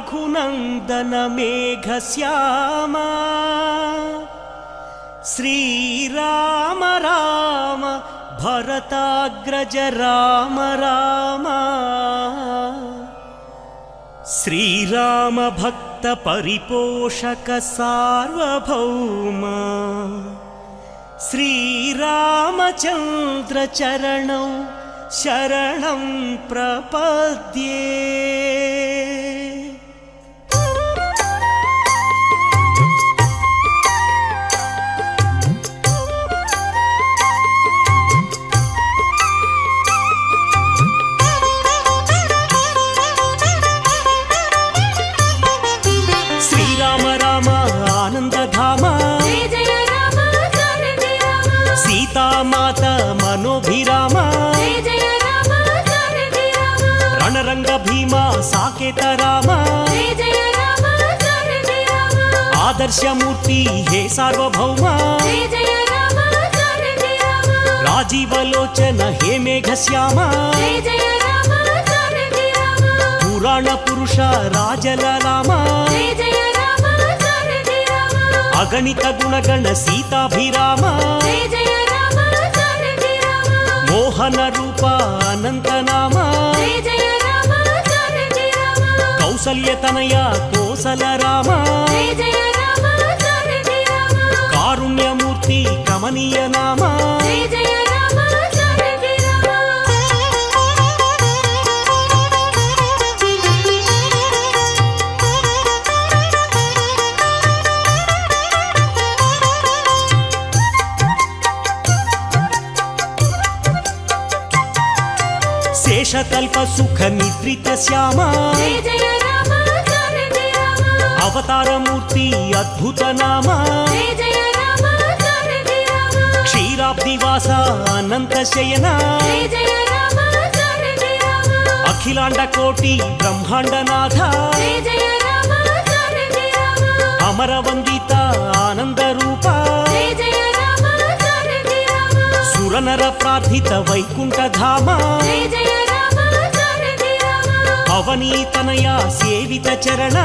रघुनंदन मेघश्यामा श्रीराम राम भरताग्रज राम राम श्रीराम भक्त परिपोषक सार्वभौम श्रीरामचंद्र चरणौ शरणं प्रपद्ये। श्रीराम राम आनंदधाम सीता माता मनोभिराम रणरंग भीमा साकेत राम आदर्शमूर्ति हे सार्वभौम राजीवलोचन हे मेघश्याम पुराण पुरुष राजललाम अगणित गुणगण सीताभिराम मोहन रूप अनंत नाम कौसल्यतनया कोसल राम कारुण्यमूर्ति कमनीय नाम शेषतल्प सुख निद्रित श्यामा अवतार मूर्ति अद्भुत नाम क्षीराब्दिवास अनंत शयन अखिलांड कोटि ब्रह्मांड नाथ अमर वंदित आनंद रूप सुरनर प्रार्थित वैकुंठ धाम अवनीतनया सेवित चरण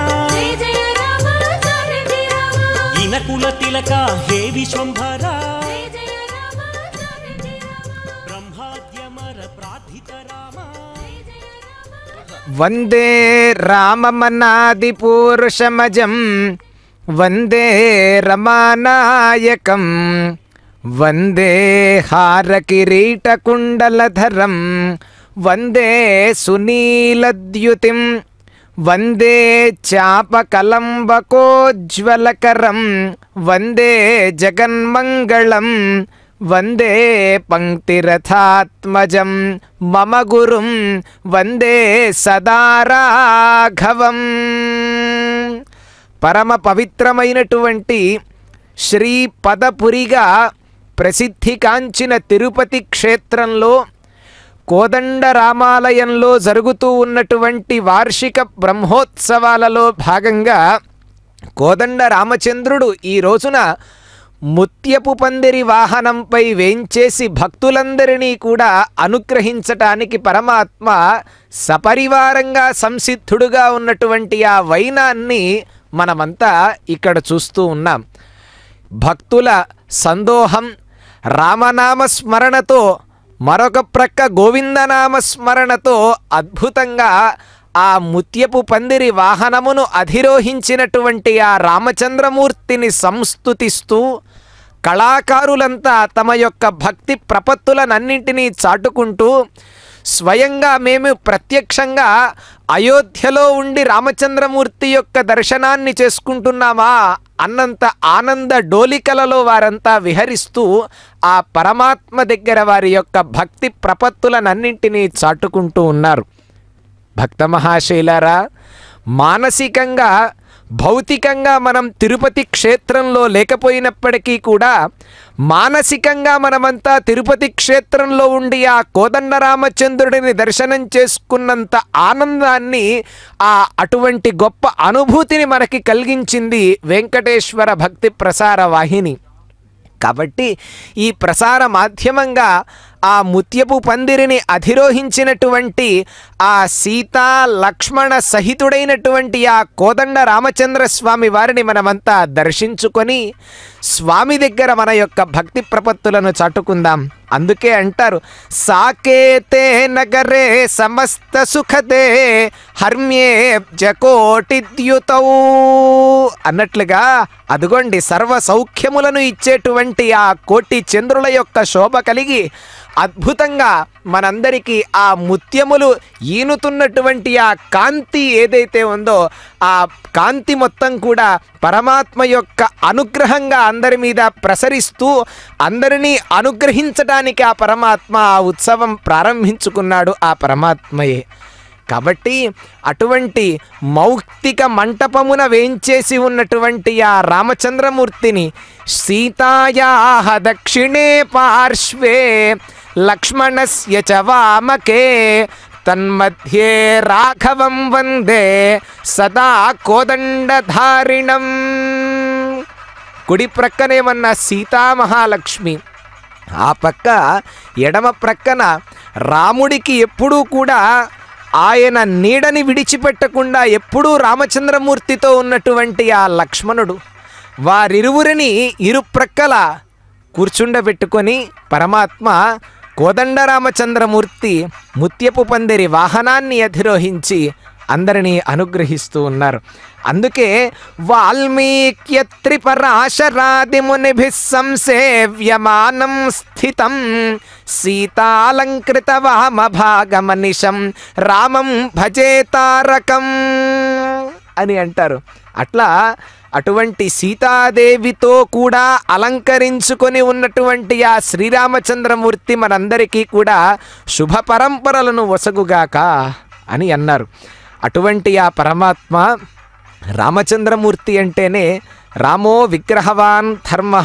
इनकुल तिलक हे विश्वंभर ब्रह्माद्यमर प्रार्थित राम वंदे राममनादि पुरुषमजं वंदे रमानायकं वंदे हारकिरीटकुण्डलधरं वंदे सुनीलद्युतिं वंदे चापकलम्बकोज्ज्वलकरं वंदे जगन्मंगलं वंदे पंक्तिरथात्मजं मम गुरुं वंदे सदा राघवं। परम पवित्रమైనటువంటి శ్రీ పదపురిగా ప్రసిద్ధి కాంచిన తిరుపతి క్షేత్రంలో కోదండ రామాలయంలో జరుగుతూ ఉన్నటువంటి వార్షిక బ్రహ్మోత్సవాలలో భాగంగా కోదండ రామచంద్రుడు ఈ రోజున ముత్యపు పందిరి వాహనంపై వేంచేసి భక్తులందరినీ కూడా అనుగ్రహించటానికి పరమాత్మ సపరివారంగా సంసిద్ధుడుగా ఉన్నటువంటి ఆ వైనాన్ని మనమంతా ఇక్కడ చూస్తూ ఉన్నాం. భక్తుల సందోహం రామనామ స్మరణతో మరొక ప్రక్క గోవిందనామ స్మరణతో అద్భుతంగా ఆ ముత్యపు పందిరి వాహనమును అధిరోహించినటువంటి ఆ రామచంద్రమూర్తిని సంస్తుతిస్తూ కళాకారులంతా తమ యొక్క భక్తి ప్రపత్తులనన్నింటినీ చాటుకుంటూ స్వయంగా మేము ప్రత్యక్షంగా అయోధ్యలో ఉండి రామచంద్రమూర్తి యొక్క దర్శనాన్ని చేసుకుంటున్నామా అన్నంత ఆనంద డోలికలలో వారంతా విహరిస్తూ ఆ పరమాత్మ దగ్గర వారి యొక్క భక్తి ప్రపత్తులనన్నింటినీ చాటుకుంటూ ఉన్నారు. భక్త మహాశైలారా, మానసికంగా భౌతికంగా మనం తిరుపతి క్షేత్రంలో లేకపోయినప్పటికీ కూడా మానసికంగా మనమంతా తిరుపతి క్షేత్రంలో ఉండి ఆ కోదండరామచంద్రుడిని దర్శనం చేసుకున్నంత ఆనందాన్ని అటువంటి గొప్ప అనుభూతిని మనకి కలిగించింది వెంకటేశ్వర భక్తి ప్రసార వాహిని. కాబట్టి ఈ ప్రసార మాధ్యమంగా ఆ ముత్యపు పందిరిని అధిరోహించినటువంటి ఆ సీతా లక్ష్మణ సహితుడైనటువంటి ఆ కోదండ రామచంద్ర స్వామి వారిని మనమంతా దర్శించుకొని స్వామి దగ్గర మన యొక్క భక్తి ప్రపత్తులను చాటుకుందాం. అందుకే అంటారు, సాకేతే నగరే సమస్త సుఖదే హర్మ్యే జకోటిద్యుతౌ అన్నట్లుగా అదుగోండి సర్వ సౌఖ్యములను ఇచ్చేటువంటి ఆ కోటి చంద్రుల యొక్క శోభ కలిగి అద్భుతంగా మనందరికీ ఆ ముత్యములు ఈనుతున్నటువంటి ఆ కాంతి ఏదైతే ఉందో ఆ కాంతి మొత్తం కూడా పరమాత్మ యొక్క అనుగ్రహంగా అందరి మీద ప్రసరిస్తూ అందరినీ అనుగ్రహించడానికి ఆ పరమాత్మ ఆ ఉత్సవం ప్రారంభించుకున్నాడు ఆ పరమాత్మయే. కాబట్టి అటువంటి మౌక్తిక మంటపమున వేంచేసి ఉన్నటువంటి ఆ రామచంద్రమూర్తిని సీతాయాః దక్షిణే పార్శ్వే లక్ష్మణస్య చ వామకే తన్మధ్యే రాఘవం వందే సదా కోదండధారిణం. కుడి ప్రక్కనేమన్న సీతామహాలక్ష్మి, ఆ పక్క ఎడమ ప్రక్కన రాముడికి ఎప్పుడూ కూడా ఆయన నీడని విడిచిపెట్టకుండా ఎప్పుడూ రామచంద్రమూర్తితో ఉన్నటువంటి ఆ లక్ష్మణుడు, వారిరువురిని ఇరు ప్రక్కల కూర్చుండబెట్టుకొని పరమాత్మ కోదండరామచంద్రమూర్తి ముత్యపు పందిరి వాహనాన్ని అధిరోహించి అందరినీ అనుగ్రహిస్తూ ఉన్నారు. అందుకే వాల్మీక్యత్రిపరాశరాది మునిభిః సంసేవ్యమానం స్థితం సీతాలంకృత వామభాగమనిశం రామం భజే తారకం అని అంటారు. అట్లా అటువంటి సీతాదేవితో కూడా అలంకరించుకొని ఉన్నటువంటి ఆ శ్రీరామచంద్రమూర్తి మనందరికీ కూడా శుభ పరంపరలను వసగుగాక అని అన్నారు. అటువంటి ఆ పరమాత్మ రామచంద్రమూర్తి అంటేనే రామో విగ్రహవాన్ ధర్మ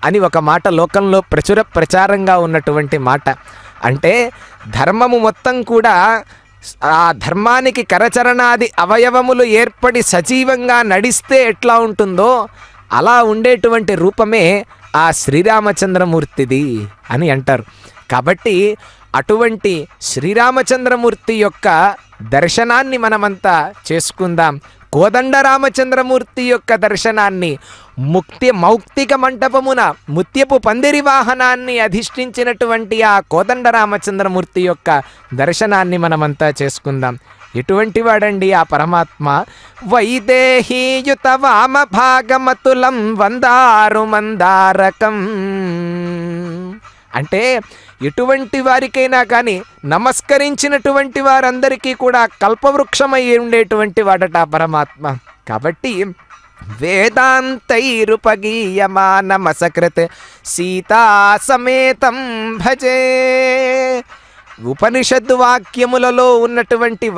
అని ఒక మాట లోకంలో ప్రచారంగా ఉన్నటువంటి మాట. అంటే ధర్మము మొత్తం కూడా ఆ ధర్మానికి కరచరణాది అవయవములు ఏర్పడి సజీవంగా నడిస్తే ఎట్లా ఉంటుందో అలా ఉండేటువంటి రూపమే ఆ శ్రీరామచంద్రమూర్తిది అని అంటారు. కాబట్టి అటువంటి శ్రీరామచంద్రమూర్తి యొక్క దర్శనాన్ని మనమంతా చేసుకుందాం. కోదండరామచంద్రమూర్తి యొక్క దర్శనాన్ని మౌక్తిక మంటపమున ముత్యపు పందిరి వాహనాన్ని అధిష్ఠించినటువంటి ఆ కోదండరామచంద్రమూర్తి యొక్క దర్శనాన్ని మనమంతా చేసుకుందాం. ఎటువంటి వాడండి ఆ పరమాత్మ? వైదేహీయుత వామ భాగమతులం వందారు మందారకం అంటే ఎటువంటి వారికైనా కానీ నమస్కరించినటువంటి వారందరికీ కూడా కల్పవృక్షమై ఉండేటువంటి వాడట పరమాత్మ. కాబట్టి వేదాంతైరుపగీయమానమసకృత్ సీతా సమేతం భజే. ఉపనిషత్తు వాక్యములలో ఉన్నటువంటి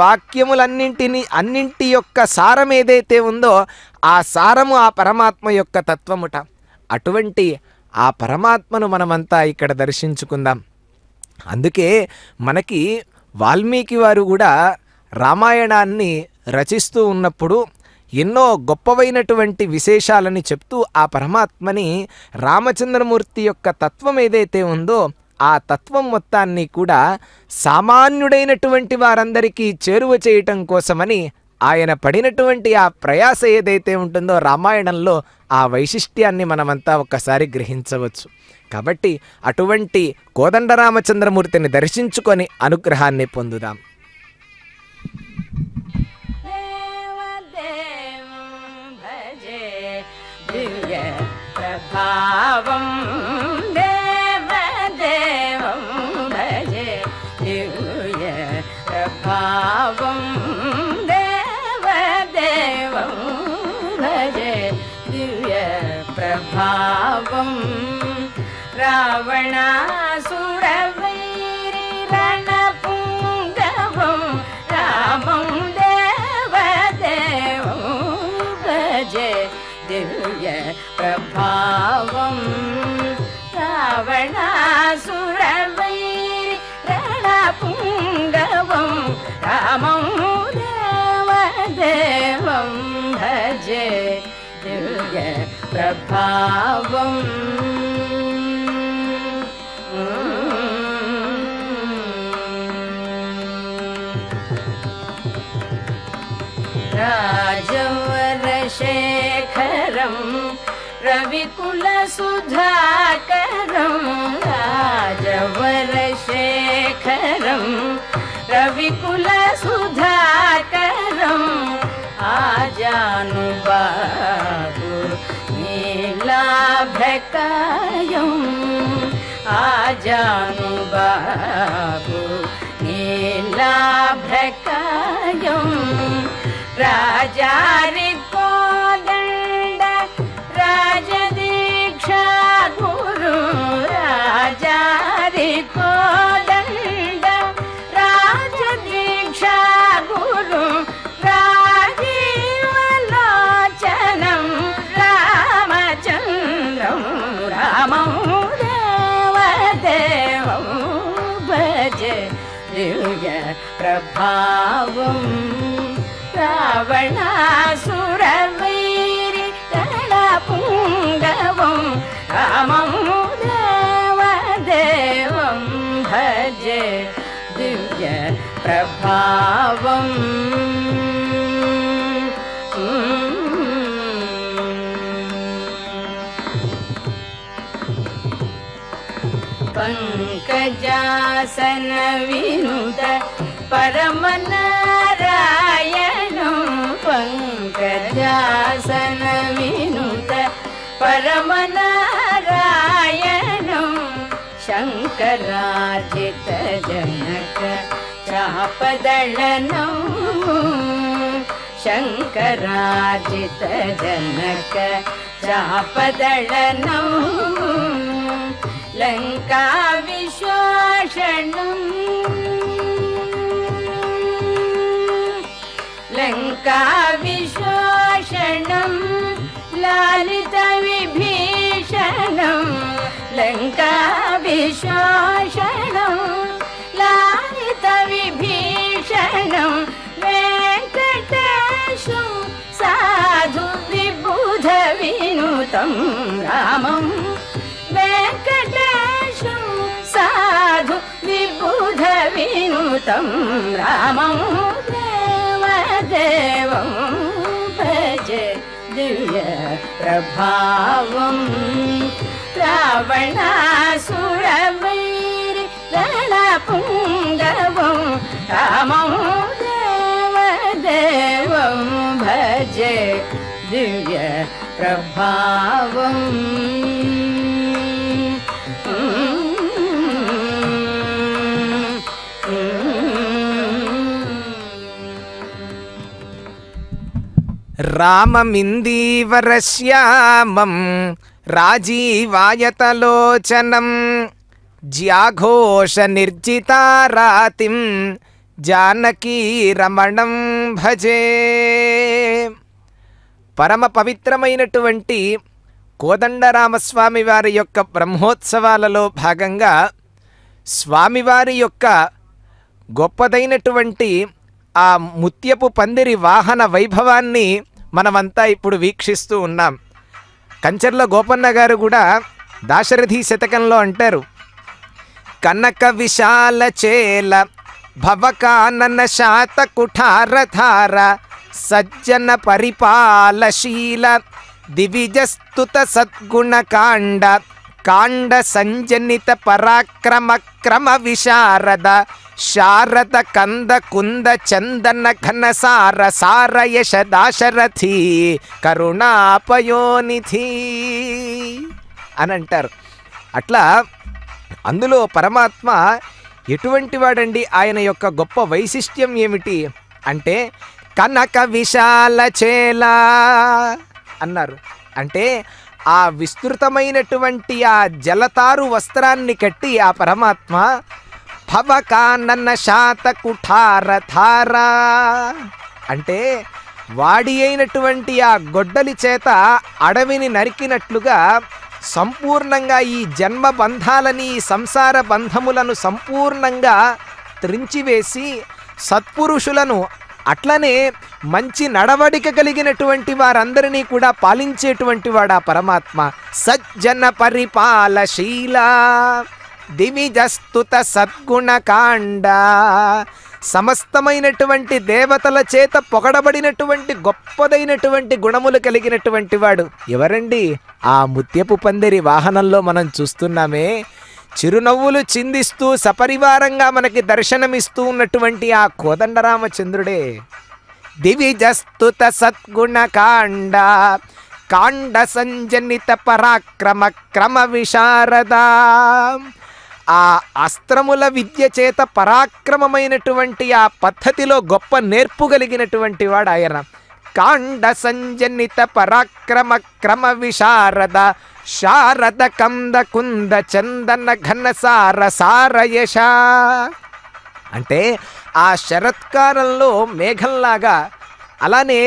అన్నింటి యొక్క సారం ఏదైతే ఉందో ఆ సారము ఆ పరమాత్మ యొక్క తత్వముట. అటువంటి ఆ పరమాత్మను మనమంతా ఇక్కడ దర్శించుకుందాం. అందుకే మనకి వాల్మీకి వారు కూడా రామాయణాన్ని రచిస్తూ ఉన్నప్పుడు ఎన్నో గొప్పవైనటువంటి విశేషాలని చెప్తూ ఆ పరమాత్మని రామచంద్రమూర్తి యొక్క తత్వం ఏదైతే ఉందో ఆ తత్వం మొత్తాన్ని కూడా సామాన్యుడైనటువంటి వారందరికీ చేరువ చేయటం కోసమని ఆయన పడినటువంటి ఆ ప్రయాస ఏదైతే ఉంటుందో రామాయణంలో ఆ వైశిష్ట్యాన్ని మనమంతా ఒక్కసారి గ్రహించవచ్చు. కాబట్టి అటువంటి కోదండరామచంద్రమూర్తిని దర్శించుకొని అనుగ్రహాన్ని పొందుదాం. ప్రభావం రావణాసురవైరి రణపుంగవం రామం దేవదేవం భజే దివ్య ప్రభావం రావణాసురవైరి రణపుంగవం రామం దేవదేవం భజే దివ్య ప్రభావం రవికుల సుధాకరం రాజవరశేఖరం రవికుల సుధాకరం ఆజానుబాబు నీలాభకాయం ఆజానుబాబు నీలాభకాయం రాజారి కోదండ రాజదీక్షా గురు రాజారి కోదండ రాజదీక్షా గురు రాజీవలోచనం రామచంద్రం రామం దేవదేవం భజే దివ్య ప్రభావం రావణాసురవైరి రణపుంగవం రామం దేవదేవం భజే దివ్య ప్రభావం పంకజాసన వినుత పరమనారాయణం పంకజాసన వినుత పరమనారాయణం శంకరార్జిత జనక చాపదళనం శంకరార్జిత జనక చాపదళనం లంకా విశోషణం లంకా విశోషణం లాలిత విభీషణం లంకా విశోషణం లాలిత విభీషణం వెంకటేశం సాధు విబుధ వినుతం రామం వెంకటేశం సాధు విబుధ వినుతం రామం దేవదేవం భజే దివ్య ప్రభావం రావణాసురవైరి రణపుంగవం రామం దేవదేవం భజే దివ్య ప్రభావం రామమిందీవరశ్యామం రాజీవాయతలోచనం జ్యాఘోష నిర్జితారాతిం జానకీ రమణం భజే. పరమ పవిత్రమైనటువంటి కోదండరామస్వామి వారి యొక్క బ్రహ్మోత్సవాలలో భాగంగా స్వామివారి యొక్క గొప్పదైనటువంటి ఆ ముత్యపు పందిరి వాహన వైభవాన్ని మనమంతా ఇప్పుడు వీక్షిస్తూ ఉన్నాం. కంచర్ల గోపన్న గారు కూడా దాశరథి శతకంలో అంటారు, కనక విశాల చేల భవకానన శాత కుఠారధార సజ్జన పరిపాలశీల దివిజస్తుత సద్గుణకాండ కాండ సంజనిత పరాక్రమ క్రమ విశారద శారద కంద కుంద చందన ఘన సార సార యశ దాశరథి కరుణాపయోనిధి అని అంటారు. అట్లా అందులో పరమాత్మ ఎటువంటి వాడండి, ఆయన యొక్క గొప్ప వైశిష్ట్యం ఏమిటి అంటే కనక విశాల చేలా అన్నారు. అంటే ఆ విస్తృతమైనటువంటి ఆ జలతారు వస్త్రాన్ని కట్టి ఆ పరమాత్మ భవకానన శాత కుఠారధార అంటే వాడి అయినటువంటి ఆ గొడ్డలి చేత అడవిని నరికినట్లుగా సంపూర్ణంగా ఈ జన్మ బంధాలని ఈ సంసార బంధములను సంపూర్ణంగా త్రించివేసి సత్పురుషులను అట్లనే మంచి నడవడిక కలిగినటువంటి వారందరినీ కూడా పాలించేటువంటి వాడు ఆ పరమాత్మ. సజ్జన పరిపాలశీల దివిజస్తుత సద్గుణకాండ సమస్తమైనటువంటి దేవతల చేత పొగడబడినటువంటి గొప్పదైనటువంటి గుణములు కలిగినటువంటి వాడు ఎవరండి? ఆ ముత్యపు పందిరి వాహనంలో మనం చూస్తున్నామే, చిరునవ్వులు చిందిస్తూ సపరివారంగా మనకి దర్శనమిస్తూ ఉన్నటువంటి ఆ కోదండరామచంద్రుడే. దివిజస్తుత సద్గుణ కాండ కాండ సంజనిత పరాక్రమ క్రమ విశారద. ఆ అస్త్రముల విద్య చేత పరాక్రమమైనటువంటి ఆ పద్ధతిలో గొప్ప నేర్పు కలిగినటువంటి వాడు ఆయన. కాండ సంజనిత పరాక్రమ క్రమ విశారద శారద కంద కుంద చందన ఘన సార సారయశ. అంటే ఆ శరత్కాలంలో మేఘంలాగా, అలానే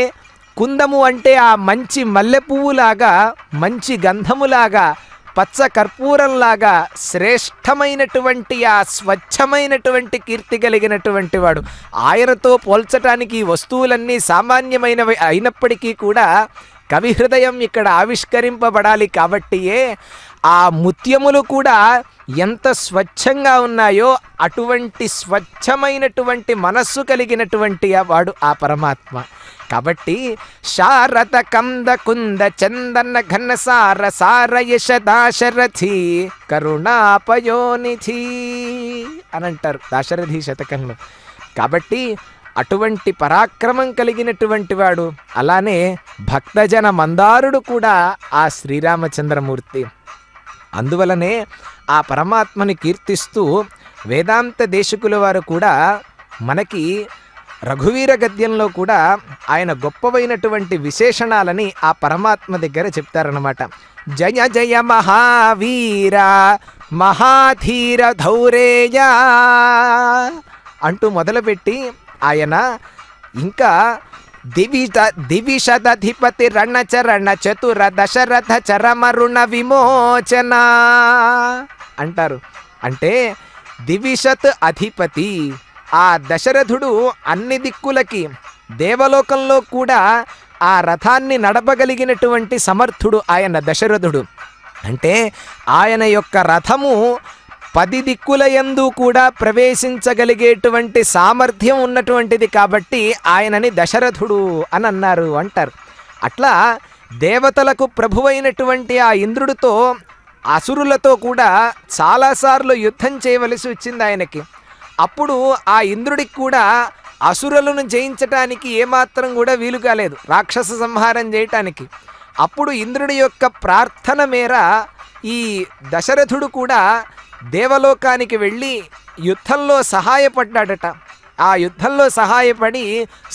కుందము అంటే ఆ మంచి మల్లె పువ్వులాగా, మంచి గంధములాగా, పచ్చ కర్పూరంలాగా శ్రేష్టమైనటువంటి ఆ స్వచ్ఛమైనటువంటి కీర్తి కలిగినటువంటి వాడు. ఆయనతో పోల్చటానికి ఈ వస్తువులన్నీ సామాన్యమైనవి అయినప్పటికీ కూడా కవి హృదయం ఇక్కడ ఆవిష్కరింపబడాలి కాబట్టియే ఆ ముత్యములు కూడా ఎంత స్వచ్ఛంగా ఉన్నాయో అటువంటి స్వచ్ఛమైనటువంటి మనస్సు కలిగినటువంటి వాడు ఆ పరమాత్మ. కాబట్టి శారద కంద కుంద చందన ఘన సార సార యశ దాశరథి కరుణాపయోనిధి అని అంటారు దాశరథి శతకంలో. కాబట్టి అటువంటి పరాక్రమం కలిగినటువంటి వాడు. అలానే భక్తజన మందారుడు కూడా ఆ శ్రీరామచంద్రమూర్తి. అందువలనే ఆ పరమాత్మని కీర్తిస్తూ వేదాంత దేశికుల వారు కూడా మనకి రఘువీర గద్యంలో కూడా ఆయన గొప్పవైనటువంటి విశేషణాలని ఆ పరమాత్మ దగ్గర చెప్తారన్నమాట. జయ జయ మహావీర మహాధీర ధౌరేయ అంటూ మొదలుపెట్టి ఆయన ఇంకా దివిషదధిపతి రణచరణ చతుర దశరథ చరమరుణ విమోచన అంటారు. అంటే దివిషత్ అధిపతి ఆ దశరథుడు అన్ని దిక్కులకి దేవలోకంలో కూడా ఆ రథాన్ని నడపగలిగినటువంటి సమర్థుడు ఆయన దశరథుడు. అంటే ఆయన యొక్క రథము 10 దిక్కులయందు కూడా ప్రవేశించగలిగేటువంటి సామర్థ్యం ఉన్నటువంటిది కాబట్టి ఆయనని దశరథుడు అని అన్నారు అంటారు. అట్లా దేవతలకు ప్రభువైనటువంటి ఆ ఇంద్రుడితో అసురులతో కూడా చాలాసార్లు యుద్ధం చేయవలసి వచ్చింది ఆయనకి. అప్పుడు ఆ ఇంద్రుడికి కూడా అసురులను జయించటానికి ఏమాత్రం కూడా వీలు కాలేదు, రాక్షస సంహారం చేయటానికి. అప్పుడు ఇంద్రుడి యొక్క ప్రార్థన మేర ఈ దశరథుడు కూడా దేవలోకానికి వెళ్ళి యుద్ధంలో సహాయపడ్డాడట. ఆ యుద్ధంలో సహాయపడి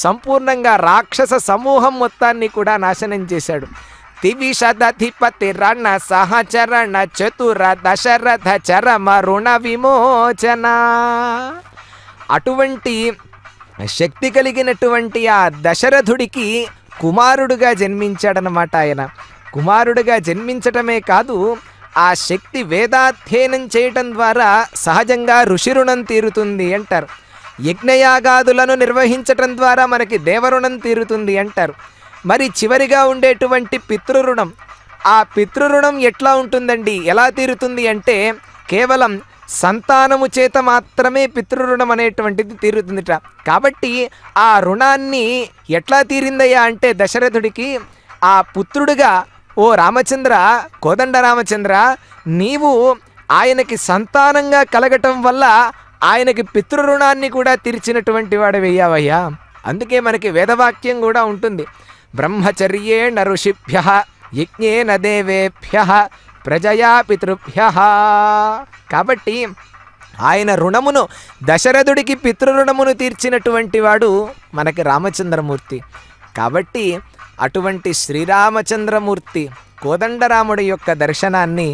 సంపూర్ణంగా రాక్షస సమూహం మొత్తాన్ని కూడా నాశనం చేశాడు. దివిషదధిపతి రణ సహచరణ చతుర దశరథ చరమరుణ విమోచన. అటువంటి శక్తి కలిగినటువంటి ఆ దశరథుడికి కుమారుడుగా జన్మించాడనమాట ఆయన. కుమారుడుగా జన్మించటమే కాదు, ఆ శక్తి వేదాధ్యయనం చేయటం ద్వారా సహజంగా ఋషి రుణం తీరుతుంది అంటారు. యజ్ఞయాగాదులను నిర్వహించటం ద్వారా మనకి దేవరుణం తీరుతుంది అంటారు. మరి చివరిగా ఉండేటువంటి పితృరుణం, ఆ పితృరుణం ఎట్లా ఉంటుందండి, ఎలా తీరుతుంది అంటే కేవలం సంతానము చేత మాత్రమే పితృరుణం అనేటువంటిది తీరుతుందిట. కాబట్టి ఆ రుణాన్ని ఎట్లా తీరిందయ్యా అంటే దశరథుడికి ఆ పుత్రుడిగా, ఓ రామచంద్ర, కోదండ రామచంద్ర, నీవు ఆయనకి సంతానంగా కలగటం వల్ల ఆయనకి పితృరుణాన్ని కూడా తీర్చినటువంటి వాడు వెయ్యావయ్యా. అందుకే మనకి వేదవాక్యం కూడా ఉంటుంది, బ్రహ్మచర్యేణ ఋషిభ్యః యజ్ఞేన దేవేభ్యః ప్రజయా పితృభ్యః. కాబట్టి ఆయన రుణమును, దశరథుడికి పితృరుణమును తీర్చినటువంటి వాడు మనకి రామచంద్రమూర్తి. కాబట్టి అటువంటి శ్రీరామచంద్రమూర్తి కోదండరాముడి యొక్క దర్శనాన్ని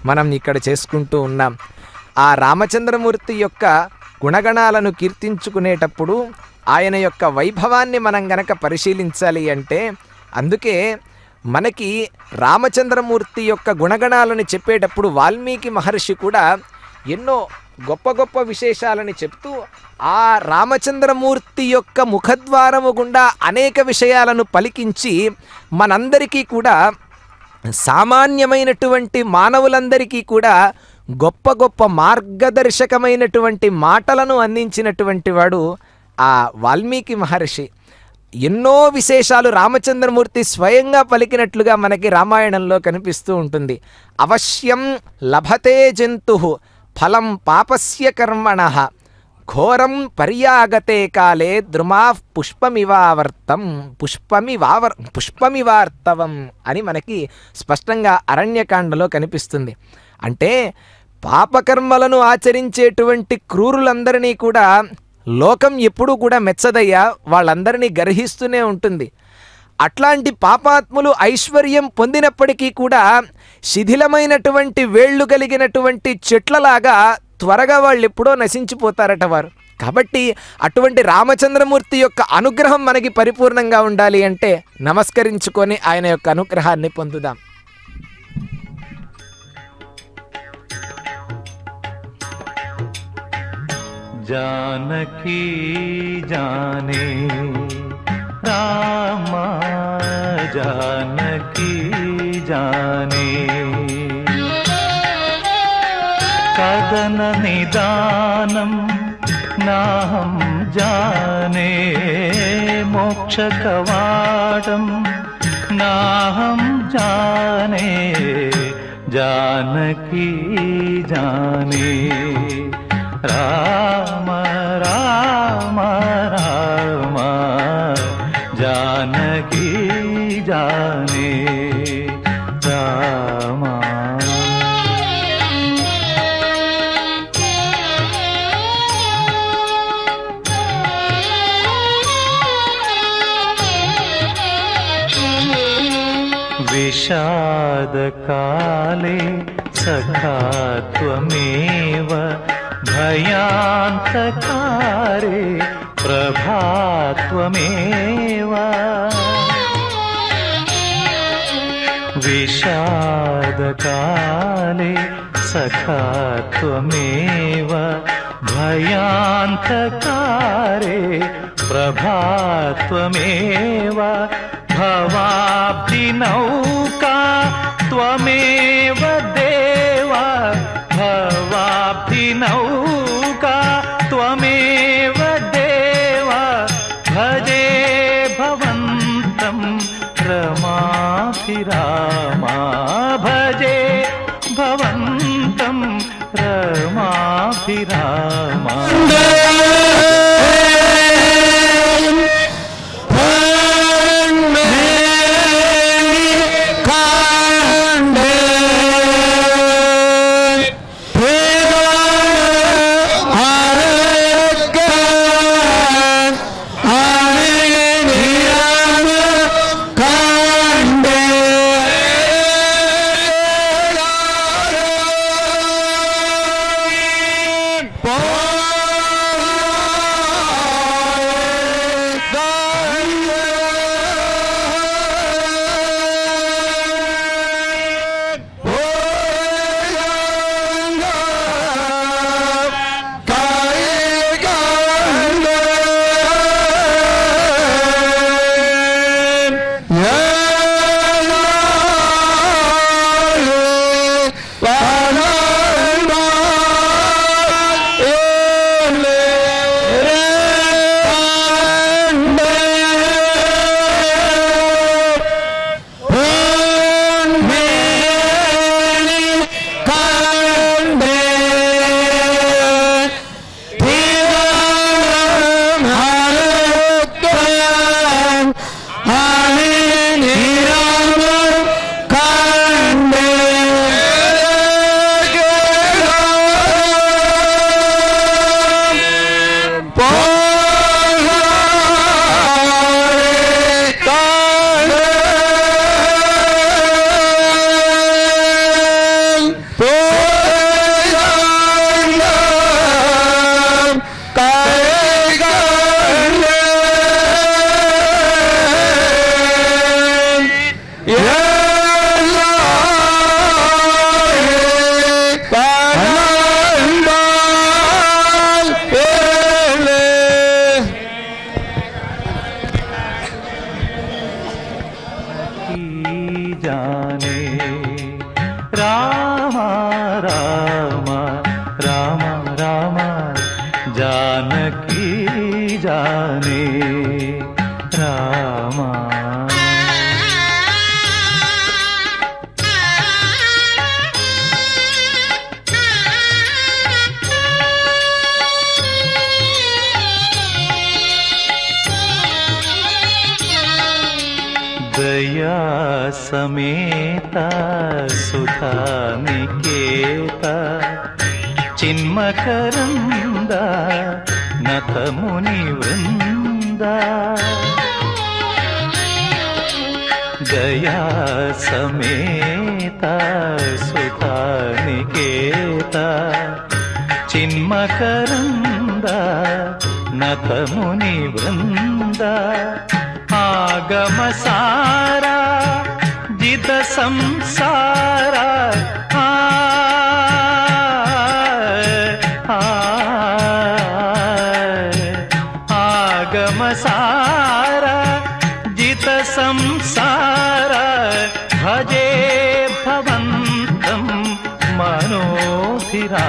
మనం ఇక్కడ చేసుకుంటూ ఉన్నాం. ఆ రామచంద్రమూర్తి యొక్క గుణగణాలను కీర్తించుకునేటప్పుడు ఆయన యొక్క వైభవాన్ని మనం గనక పరిశీలించాలి అంటే, అందుకే మనకి రామచంద్రమూర్తి యొక్క గుణగణాలను చెప్పేటప్పుడు వాల్మీకి మహర్షి కూడా ఎన్నో గొప్ప గొప్ప విశేషాలని చెప్తూ ఆ రామచంద్రమూర్తి యొక్క ముఖద్వారము గుండా అనేక విషయాలను పలికించి మనందరికీ కూడా, సామాన్యమైనటువంటి మానవులందరికీ కూడా గొప్ప గొప్ప మార్గదర్శకమైనటువంటి మాటలను అందించినటువంటి వాడు ఆ వాల్మీకి మహర్షి ఎన్నో విశేషాలు రామచంద్రమూర్తి స్వయంగా పలికినట్లుగా మనకి రామాయణంలో కనిపిస్తూ ఉంటుంది. అవశ్యం లభతే జంతు ఫలం పాపస్య కర్మణః ఘోరం పర్యాగతే కాలే ద్రుమా పుష్పమివార్తవం అని మనకి స్పష్టంగా అరణ్యకాండలో కనిపిస్తుంది. అంటే పాపకర్మలను ఆచరించేటువంటి క్రూరులందరినీ కూడా లోకం ఎప్పుడూ కూడా మెచ్చదయ్యా, వాళ్ళందరినీ గర్హిస్తూనే ఉంటుంది. అట్లాంటి పాపాత్ములు ఐశ్వర్యం పొందినప్పటికీ కూడా శిథిలమైనటువంటి వేళ్లు కలిగినటువంటి చెట్లలాగా త్వరగా వాళ్ళు ఎప్పుడో నశించిపోతారట వారు. కాబట్టి అటువంటి రామచంద్రమూర్తి యొక్క అనుగ్రహం మనకి పరిపూర్ణంగా ఉండాలి అంటే నమస్కరించుకొని ఆయన యొక్క అనుగ్రహాన్ని పొందుదాం. जानकी जाने रामा जानकी जाने कदन निदानं नाहं जाने मोक्षकवाटं नाहं जाने जानकी जाने राम राम राम जानकी जाने राम. विषादकाले सखा त्वमेव भयान्तकारे प्रभात्वमेव. विषादकाले सखा त्वमेव भयान्तकारे प्रभात्वमेव. भवाब्धिनौका त्वमेव देवा भवाब्धिनौका त्वमेव देवा. भजे भवन्तं रमाभिरामा भजे भवन्तं रमाभिरामा. जाने रामा दया समेता सुधा निकेता चिन्मकरंदा नतमुनि वृंदा दया समेता सुधा निकेता चिन्मकरंदा नतमुनि वृंदा आगम सारा जित संसारा आगम सारा जित संसारा भजे भवन्तं मनोभिरामा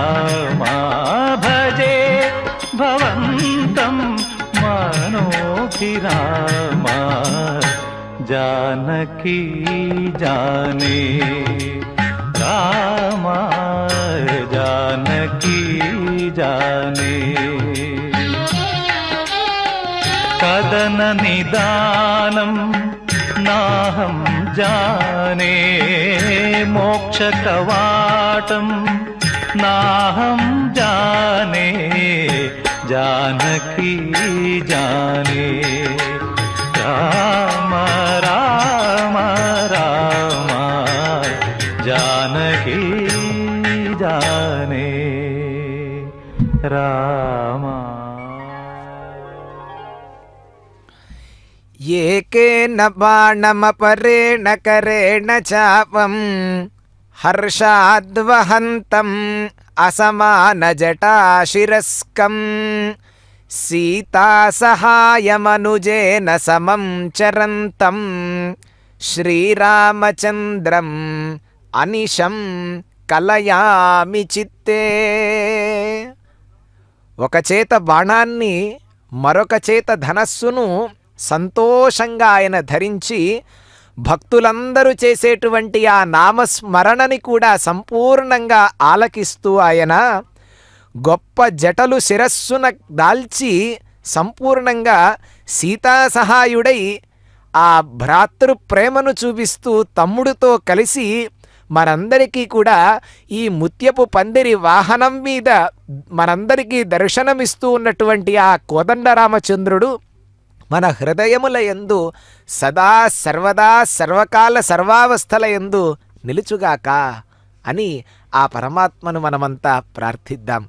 भजे भवन्तं मनोभिरामा जानकी जाने रामा जानकी जाने कदन निदानं नाहं जाने मोक्ष कवाटं नाहं जाने जानकी जाने राम राम राम जानकी जाने राम ఏకేన బాణమపరేణ కరేణ చాపం హర్షాద్వహంతం అసమానజటాశిరస్కం సీతాసహాయమనుజేన సమం చరంతం శ్రీరామచంద్రం అనిశం కలయామి చిత్తే. ఒక చేత బాణాన్ని మరొక చేత ధనస్సును సంతోషంగా ఆయన ధరించి భక్తులందరూ చేసేటువంటి ఆ నామస్మరణని కూడా సంపూర్ణంగా ఆలకిస్తూ ఆయన గొప్ప జటలు శిరస్సున దాల్చి సంపూర్ణంగా సీతా సహాయుడై ఆ భ్రాతృ ప్రేమను చూపిస్తూ తమ్ముడితో కలిసి మనందరికీ కూడా ఈ ముత్యపు పందిరి వాహనం మీద మనందరికీ దర్శనమిస్తూ ఉన్నటువంటి ఆ కోదండరామచంద్రుడు మన హృదయముల యందు సదా సర్వదా సర్వకాల సర్వావస్థల యందు నిలుచుగాక అని ఆ పరమాత్మను మనమంతా ప్రార్థిద్దాం.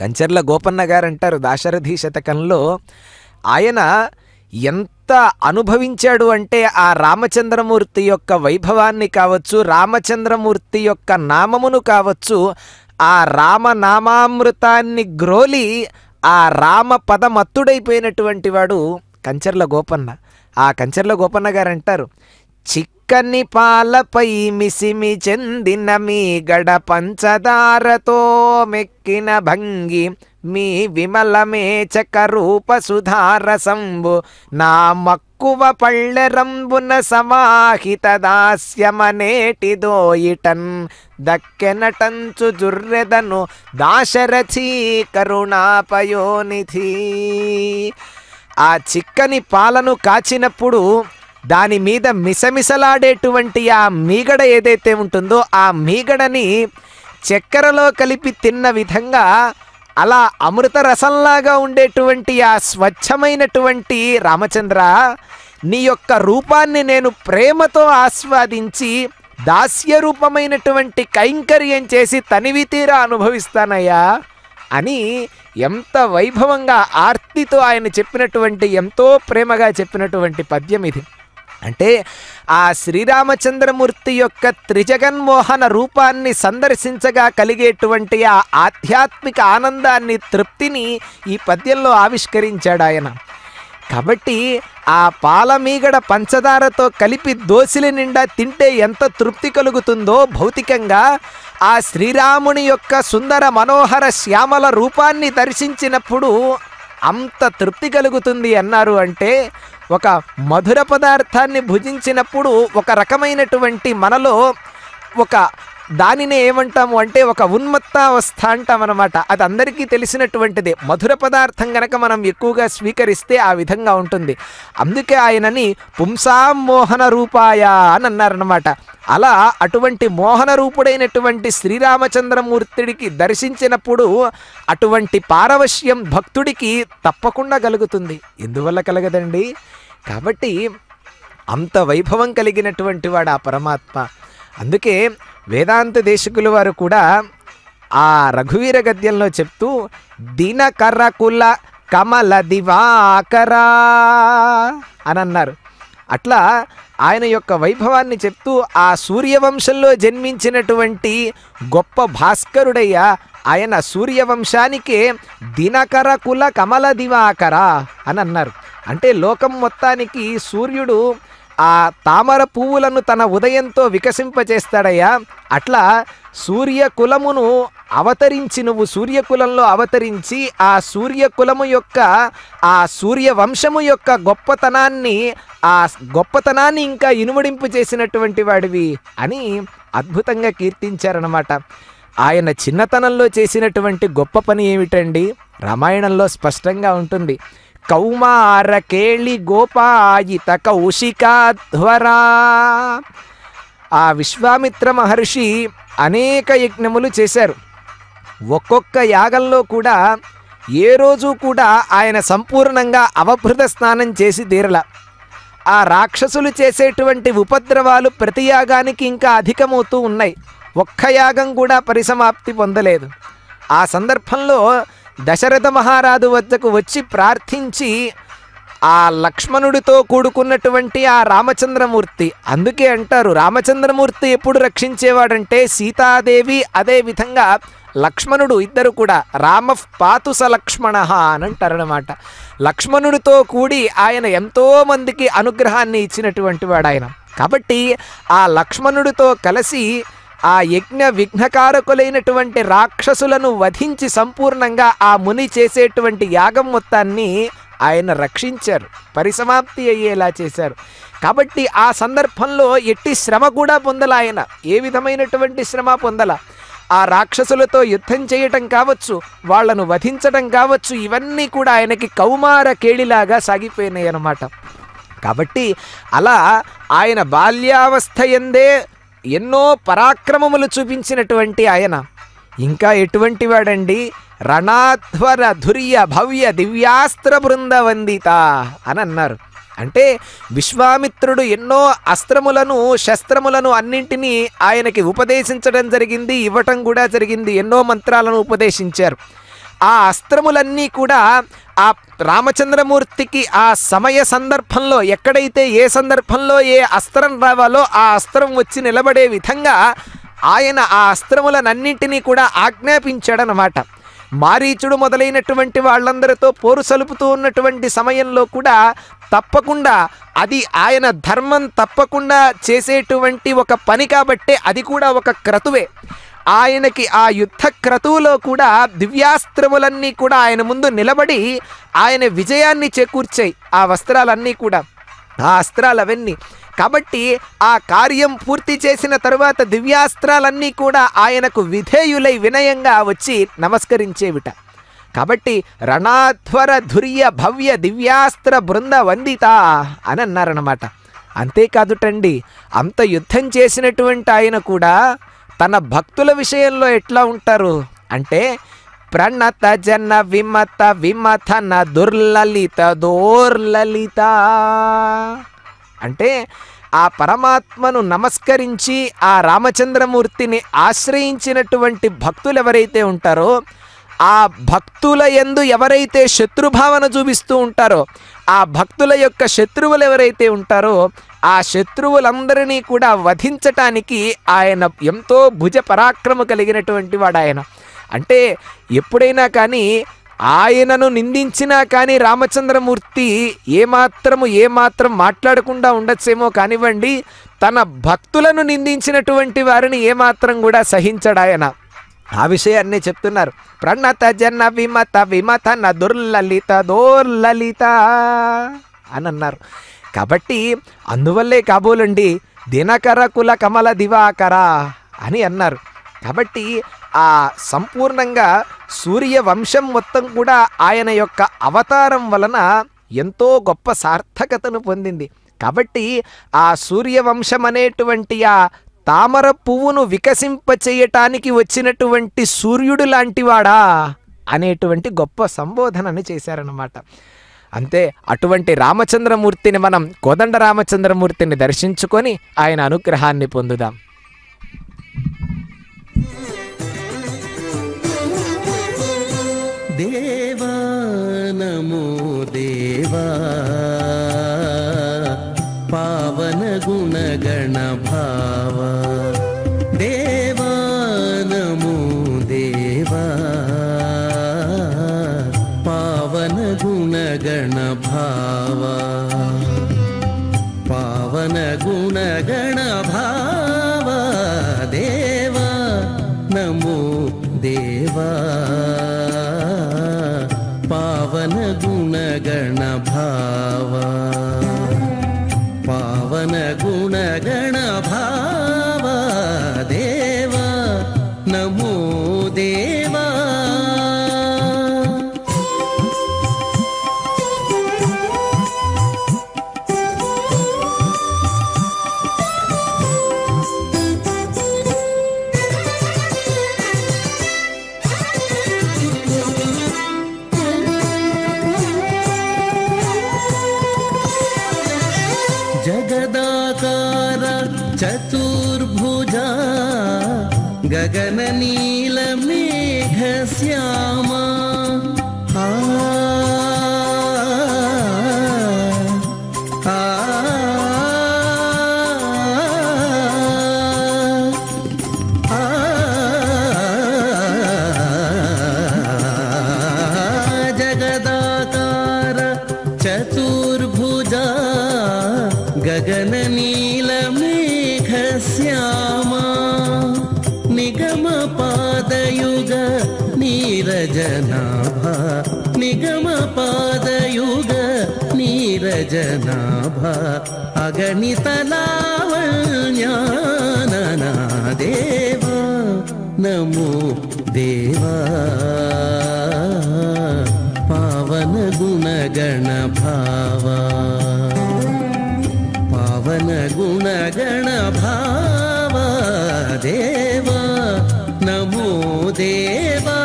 కంచర్ల గోపన్న గారు అంటారు దాశరథి శతకంలో, ఆయన ఎంత అనుభవించాడు అంటే ఆ రామచంద్రమూర్తి యొక్క వైభవాన్ని కావచ్చు, రామచంద్రమూర్తి యొక్క నామమును కావచ్చు, ఆ రామనామామృతాన్ని గ్రోలి ఆ రామ పదమత్తుడైపోయినటువంటి వాడు కంచర్ల గోపన్న. ఆ కంచర్ల గోపన్న గారు అంటారు, చిక్కని పాలపై మిసిమి చెందిన మీ గడ పంచదారతో మెక్కిన భంగి మీ విమలమేచక రూప సుధారసంబు నా మక్కువ పళ్ళెరంబున సమాహిత దాస్యమనేటిదోయిటన్ దక్కెనటంచు జుర్రెదను దాశరథీ కరుణాపయోనిధి. ఆ చిక్కని పాలను కాచినప్పుడు దాని మీద మిసమిసలాడేటువంటి ఆ మీగడ ఏదైతే ఉంటుందో ఆ మీగడని చక్కెరలో కలిపి తిన్న విధంగా అలా అమృత రసంలాగా ఉండేటువంటి ఆ స్వచ్ఛమైనటువంటి రామచంద్ర, నీ యొక్క రూపాన్ని నేను ప్రేమతో ఆస్వాదించి దాస్య రూపమైనటువంటి కైంకర్యం చేసి తనివి తీరా అనుభవిస్తానయ్యా అని ఎంత వైభవంగా ఆర్తితో ఆయన చెప్పినటువంటి, ఎంతో ప్రేమగా చెప్పినటువంటి పద్యం ఇది. అంటే ఆ శ్రీరామచంద్రమూర్తి యొక్క త్రిజగన్మోహన రూపాన్ని సందర్శించగా కలిగేటువంటి ఆ ఆధ్యాత్మిక ఆనందాన్ని, తృప్తిని ఈ పద్యంలో ఆవిష్కరించాడు ఆయన. కాబట్టి ఆ పాలమీగడ పంచదారతో కలిపి దోసిలి నిండా తింటే ఎంత తృప్తి కలుగుతుందో భౌతికంగా, ఆ శ్రీరాముని యొక్క సుందర మనోహర శ్యామల రూపాన్ని దర్శించినప్పుడు అంత తృప్తి కలుగుతుంది అన్నారు అంటే ఒక మధుర పదార్థాన్ని భుజించినప్పుడు ఒక రకమైనటువంటి మనలో ఒక దానినే ఏమంటాము అంటే ఒక ఉన్మత్తావస్థ అంటామన్నమాట. అది అందరికీ తెలిసినటువంటిదే. మధుర పదార్థం గనక మనం ఎక్కువగా స్వీకరిస్తే ఆ విధంగా ఉంటుంది. అందుకే ఆయనని పుంసాం మోహన రూపాయ అని అన్నారన్నమాట. అలా అటువంటి మోహన రూపుడైనటువంటి శ్రీరామచంద్రమూర్తిడికి దర్శించినప్పుడు అటువంటి పారవశ్యం భక్తుడికి తప్పకుండా కలుగుతుంది. ఎందువల్ల కలగదండి? కాబట్టి అంత వైభవం కలిగినటువంటి వాడు ఆ పరమాత్మ. అందుకే వేదాంత దేశికుల వారు కూడా ఆ రఘువీర గద్యంలో చెప్తూ దినకర కుల కమల దివాకరా అని అన్నారు. అట్లా ఆయన యొక్క వైభవాన్ని చెప్తూ ఆ సూర్యవంశంలో జన్మించినటువంటి గొప్ప భాస్కరుడయ్యా ఆయన సూర్యవంశానికే దినకర కుల కమల దివాకర అని అన్నారు. అంటే లోకం మొత్తానికి సూర్యుడు ఆ తామర పువ్వులను తన ఉదయంతో వికసింపచేస్తాడయ్యా. అట్లా సూర్యకులమును అవతరించి నువ్వు సూర్యకులంలో అవతరించి ఆ సూర్యకులము యొక్క ఆ సూర్యవంశము యొక్క గొప్పతనాన్ని ఇంకా ఇనుమడింపు చేసినటువంటి వాడివి అని అద్భుతంగా కీర్తించారన్నమాట. ఆయన చిన్నతనంలో చేసినటువంటి గొప్ప పని ఏమిటండి? రామాయణంలో స్పష్టంగా ఉంటుంది. కౌమార కేళి గోపాయిత కౌశికాధ్వరా. ఆ విశ్వామిత్ర మహర్షి అనేక యజ్ఞములు చేశారు. ఒక్కొక్క యాగంలో కూడా ఏ రోజు కూడా ఆయన సంపూర్ణంగా అవభృత స్నానం చేసి తీరల. ఆ రాక్షసులు చేసేటువంటి ఉపద్రవాలు ప్రతి యాగానికి ఇంకా అధికమవుతూ ఉన్నాయి. ఒక్క యాగం కూడా పరిసమాప్తి పొందలేదు. ఆ సందర్భంలో దశరథ మహారాజు వద్దకు వచ్చి ప్రార్థించి ఆ లక్ష్మణుడితో కూడుకున్నటువంటి ఆ రామచంద్రమూర్తి, అందుకే అంటారు రామచంద్రమూర్తి ఎప్పుడు రక్షించేవాడంటే సీతాదేవి అదే విధంగా లక్ష్మణుడు ఇద్దరు కూడా రామ పాతు స లక్ష్మణ అని అంటారనమాట. లక్ష్మణుడితో కూడి ఆయన ఎంతో మందికి అనుగ్రహాన్ని ఇచ్చినటువంటి వాడు ఆయన. కాబట్టి ఆ లక్ష్మణుడితో కలిసి ఆ యజ్ఞ విఘ్నకారకులైనటువంటి రాక్షసులను వధించి సంపూర్ణంగా ఆ ముని చేసేటువంటి యాగం మొత్తాన్ని ఆయన రక్షించారు, పరిసమాప్తి అయ్యేలా చేశారు. కాబట్టి ఆ సందర్భంలో ఎట్టి శ్రమ కూడా పొందల ఆయన. ఏ విధమైనటువంటి శ్రమ పొందల. ఆ రాక్షసులతో యుద్ధం చేయటం కావచ్చు, వాళ్లను వధించడం కావచ్చు, ఇవన్నీ కూడా ఆయనకి కౌమార కేళిలాగా సాగిపోయినాయి అన్నమాట. కాబట్టి అలా ఆయన బాల్యావస్థ యందే ఎన్నో పరాక్రమములు చూపించినటువంటి ఆయన ఇంకా ఎటువంటి వాడండి? రణాధ్వర ధుర్య భవ్య దివ్యాస్త్ర బృంద వందిత అని అన్నారు. అంటే విశ్వామిత్రుడు ఎన్నో అస్త్రములను శస్త్రములను అన్నింటినీ ఆయనకి ఉపదేశించడం జరిగింది, ఇవ్వటం కూడా జరిగింది. ఎన్నో మంత్రాలను ఉపదేశించారు. ఆ అస్త్రములన్నీ కూడా ఆ రామచంద్రమూర్తికి ఆ సమయ సందర్భంలో ఎక్కడైతే ఏ సందర్భంలో ఏ అస్త్రం రావాలో ఆ అస్త్రం వచ్చి నిలబడే విధంగా ఆయన ఆ అస్త్రములనన్నింటినీ కూడా ఆజ్ఞాపించాడనమాట. మారీచుడు మొదలైనటువంటి వాళ్ళందరితో పోరు సలుపుతూ ఉన్నటువంటి సమయంలో కూడా తప్పకుండా అది ఆయన ధర్మం తప్పకుండా చేసేటువంటి ఒక పని కాబట్టే అది కూడా ఒక క్రతువే. ఆయనకి ఆ యుద్ధ క్రతువులో కూడా దివ్యాస్త్రములన్నీ కూడా ఆయన ముందు నిలబడి ఆయన విజయాన్ని చేకూర్చాయి ఆ వస్త్రాలన్నీ కూడా, ఆ అస్త్రాలు అవన్నీ. కాబట్టి ఆ కార్యం పూర్తి చేసిన తరువాత దివ్యాస్త్రాలన్నీ కూడా ఆయనకు విధేయులై వినయంగా వచ్చి నమస్కరించేవిట. కాబట్టి రణాధ్వర ధుర్య భవ్య దివ్యాస్త్ర బృంద వందిత అని అన్నారన్నమాట. అంతేకాదుటండి, అంత యుద్ధం చేసినటువంటి ఆయన కూడా తన భక్తుల విషయంలో ఎట్లా ఉంటారు అంటే ప్రణత జన విమత విమథన దుర్లలిత దోర్లలిత. అంటే ఆ పరమాత్మను నమస్కరించి ఆ రామచంద్రమూర్తిని ఆశ్రయించినటువంటి భక్తులు ఎవరైతే ఉంటారో, ఆ భక్తుల యందు ఎవరైతే శత్రుభావన చూపిస్తూ ఉంటారో, ఆ భక్తుల యొక్క శత్రువులు ఎవరైతే ఉంటారో ఆ శత్రువులందరినీ కూడా వధించటానికి ఆయన ఎంతో భుజ పరాక్రమ కలిగినటువంటి వాడు ఆయన. అంటే ఎప్పుడైనా కానీ ఆయనను నిందించినా కానీ రామచంద్రమూర్తి ఏమాత్రం మాట్లాడకుండా ఉండొచ్చేమో కానివ్వండి, తన భక్తులను నిందించినటువంటి వారిని ఏమాత్రం కూడా సహించడు ఆయన. ఆ విషయాన్ని చెప్తున్నారు. ప్రణత జన విమత విమథన దుర్లలిత దోర్లలిత అని అన్నారు. కాబట్టి అందువల్లే కాబోలండి దినకర కుల కమల దివాకర అని అన్నారు. కాబట్టి ఆ సంపూర్ణంగా సూర్య వంశం మొత్తం కూడా ఆయన యొక్క అవతారం వలన ఎంతో గొప్ప సార్థకతను పొందింది. కాబట్టి ఆ సూర్యవంశం అనేటువంటి ఆ తామర పువ్వును వికసింపచేయటానికి వచ్చినటువంటి సూర్యుడు లాంటివాడా అనేటువంటి గొప్ప సంబోధనని చేశారన్నమాట. అంతే, అటువంటి రామచంద్రమూర్తిని మనం కోదండ రామచంద్రమూర్తిని దర్శించుకొని ఆయన అనుగ్రహాన్ని పొందుదాం. దేవా నమో దేవా పావన గుణగణ భావ దేవా నమో దేవా పావన గుణగణ భావ పావన గుణగణ భావ దేవా నమో దేవా పావన గుణగణ భావ పావన గుణగణ భావ దేవా నమో దేవా జగదాకార చతుర్భుజా గగన నీల మేఘ శ్యామా జగదాకార చతుర్భుజా గగన నీల మేఘ శ్యామా నిగమ పాదయుగ నీరజనాభ నిగమ పాదయుగ నీరజనాభ అగణిత లావణ్యాననా దేవా నమో దేవా పావన గుణగణ భావా పావన గుణగణ భావ దేవా నమో దేవా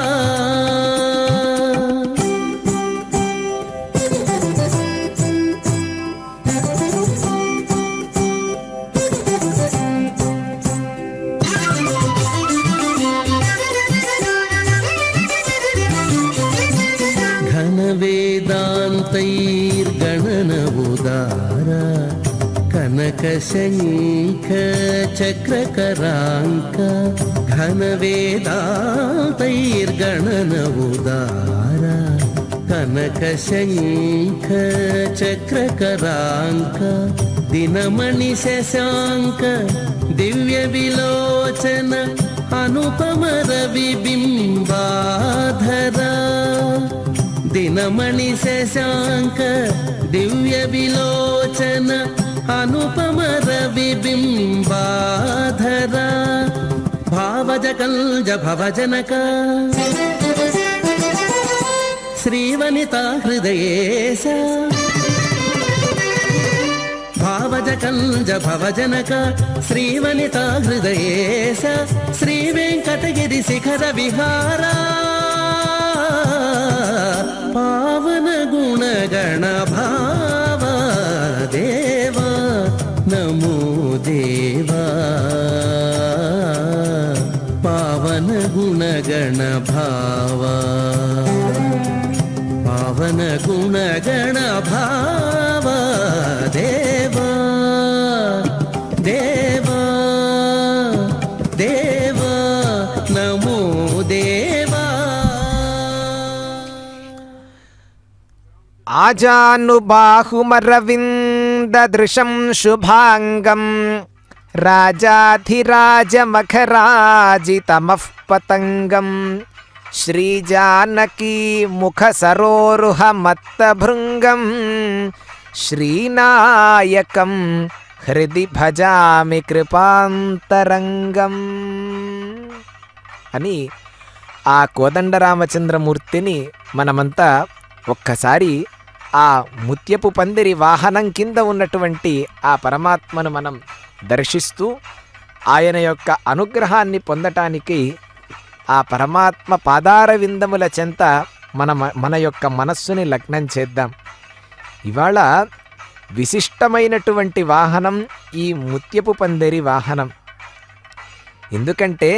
ఘన వేదాంతైర్గణన ఉదార కనక శంఖ చక్రకరాంక ఘన వేదాంతైర్గణన ఉదార కనక శంఖ చక్రకరాంక దినమణి శశాంక దివ్య విలోచన అనుపమ రవి బింబాధర దినమణి శశాంక దివ్య విలోచన అనుపమ రవి బింబాధర భావజ కల్జ భవజనక శ్రీవనిత హృదయేశ భావజ కల్జ భవజనక శ్రీవనిత హృదయేశ శ్రీ వెంకటగిరి శిఖర విహారా పావన గుణగణ భావ దేవా నమో దేవా పావన గుణగణ భావ పావన గుణగణ భావ దేవా దేవా దేవా నమో దేవా ఆజానుబాహుమరవిందదృశం శుభాంగం రాజాధిరాజమఖరాజితమః పతంగం శ్రీజానకీ ముఖ సరోరుహ మత్తభృంగం శ్రీనాయకం హృది భజామి కృపాంతరంగం అని ఆ కోదండరామచంద్రమూర్తిని మనమంతా ఒక్కసారి ఆ ముత్యపు పందిరి వాహనం కింద ఉన్నటువంటి ఆ పరమాత్మను మనం దర్శిస్తూ ఆయన యొక్క అనుగ్రహాన్ని పొందటానికి ఆ పరమాత్మ పాదార విందముల చెంత మన యొక్క మనస్సుని లగ్నం చేద్దాం. ఇవాళ విశిష్టమైనటువంటి వాహనం ఈ ముత్యపు పందిరి వాహనం. ఎందుకంటే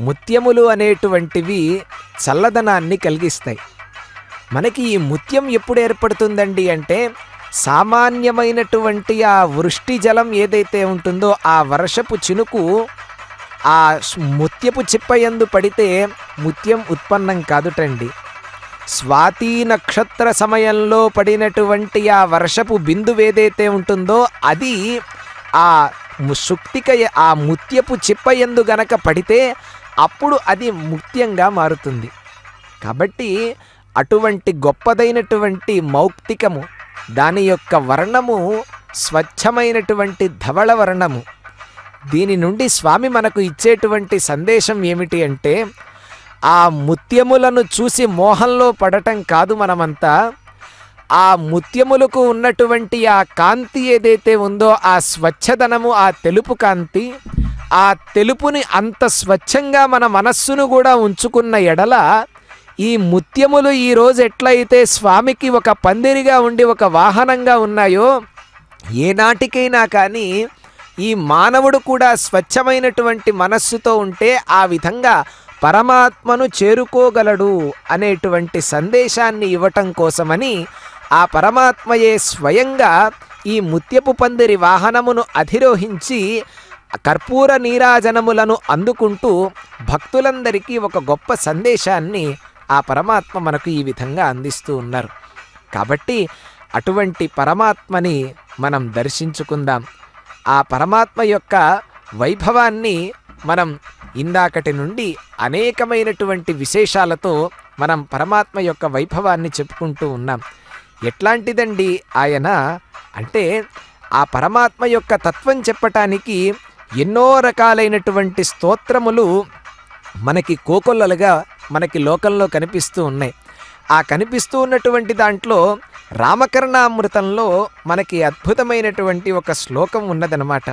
ముత్యములు అనేటువంటివి చల్లదనాన్ని కలిగిస్తాయి. మనకి ఈ ముత్యం ఎప్పుడు ఏర్పడుతుందండి అంటే సామాన్యమైనటువంటి ఆ వృష్టి జలం ఏదైతే ఉంటుందో ఆ వర్షపు చినుకు ఆ ముత్యపు చిప్పయందు పడితే ముత్యం ఉత్పన్నం కాదుటండి. స్వాతి నక్షత్ర సమయంలో పడినటువంటి ఆ వర్షపు బిందువు ఏదైతే ఉంటుందో అది ఆ సుక్తిక ఆ ముత్యపు చిప్పయందు గనక పడితే అప్పుడు అది ముత్యంగా మారుతుంది. కాబట్టి అటువంటి గొప్పదైనటువంటి మౌక్తికము, దాని యొక్క వర్ణము స్వచ్ఛమైనటువంటి ధవళ వర్ణము. దీని నుండి స్వామి మనకు ఇచ్చేటువంటి సందేశం ఏమిటి అంటే ఆ ముత్యములను చూసి మోహంలో పడటం కాదు మనమంతా. ఆ ముత్యములకు ఉన్నటువంటి ఆ కాంతి ఏదైతే ఉందో ఆ స్వచ్ఛదనము, ఆ తెలుపు కాంతి, ఆ తెలుపుని అంత స్వచ్ఛంగా మన మనస్సును కూడా ఉంచుకున్న ఎడల ఈ ముత్యములు ఈరోజు ఎట్లయితే స్వామికి ఒక పందిరిగా ఉండి ఒక వాహనంగా ఉన్నాయో ఏనాటికైనా కానీ ఈ మానవుడు కూడా స్వచ్ఛమైనటువంటి మనస్సుతో ఉంటే ఆ విధంగా పరమాత్మను చేరుకోగలడు అనేటువంటి సందేశాన్ని ఇవ్వటం కోసమని ఆ పరమాత్మయే స్వయంగా ఈ ముత్యపు పందిరి వాహనమును అధిరోహించి కర్పూర నీరాజనములను అందుకుంటూ భక్తులందరికీ ఒక గొప్ప సందేశాన్ని ఆ పరమాత్మ మనకు ఈ విధంగా అందిస్తూ ఉన్నారు. కాబట్టి అటువంటి పరమాత్మని మనం దర్శించుకుందాం. ఆ పరమాత్మ యొక్క వైభవాన్ని మనం ఇందాకటి నుండి అనేకమైనటువంటి విశేషాలతో మనం పరమాత్మ యొక్క వైభవాన్ని చెప్పుకుంటూ ఉన్నాం. ఎట్లాంటిదండి ఆయన అంటే ఆ పరమాత్మ యొక్క తత్వం చెప్పటానికి ఎన్నో రకాలైనటువంటి స్తోత్రములు మనకి కోకొల్లలుగా మనకి లోకంలో కనిపిస్తూ ఉన్నాయి. ఆ కనిపిస్తూ ఉన్నటువంటి దాంట్లో రామకర్ణామృతంలో మనకి అద్భుతమైనటువంటి ఒక శ్లోకం ఉన్నదనమాట.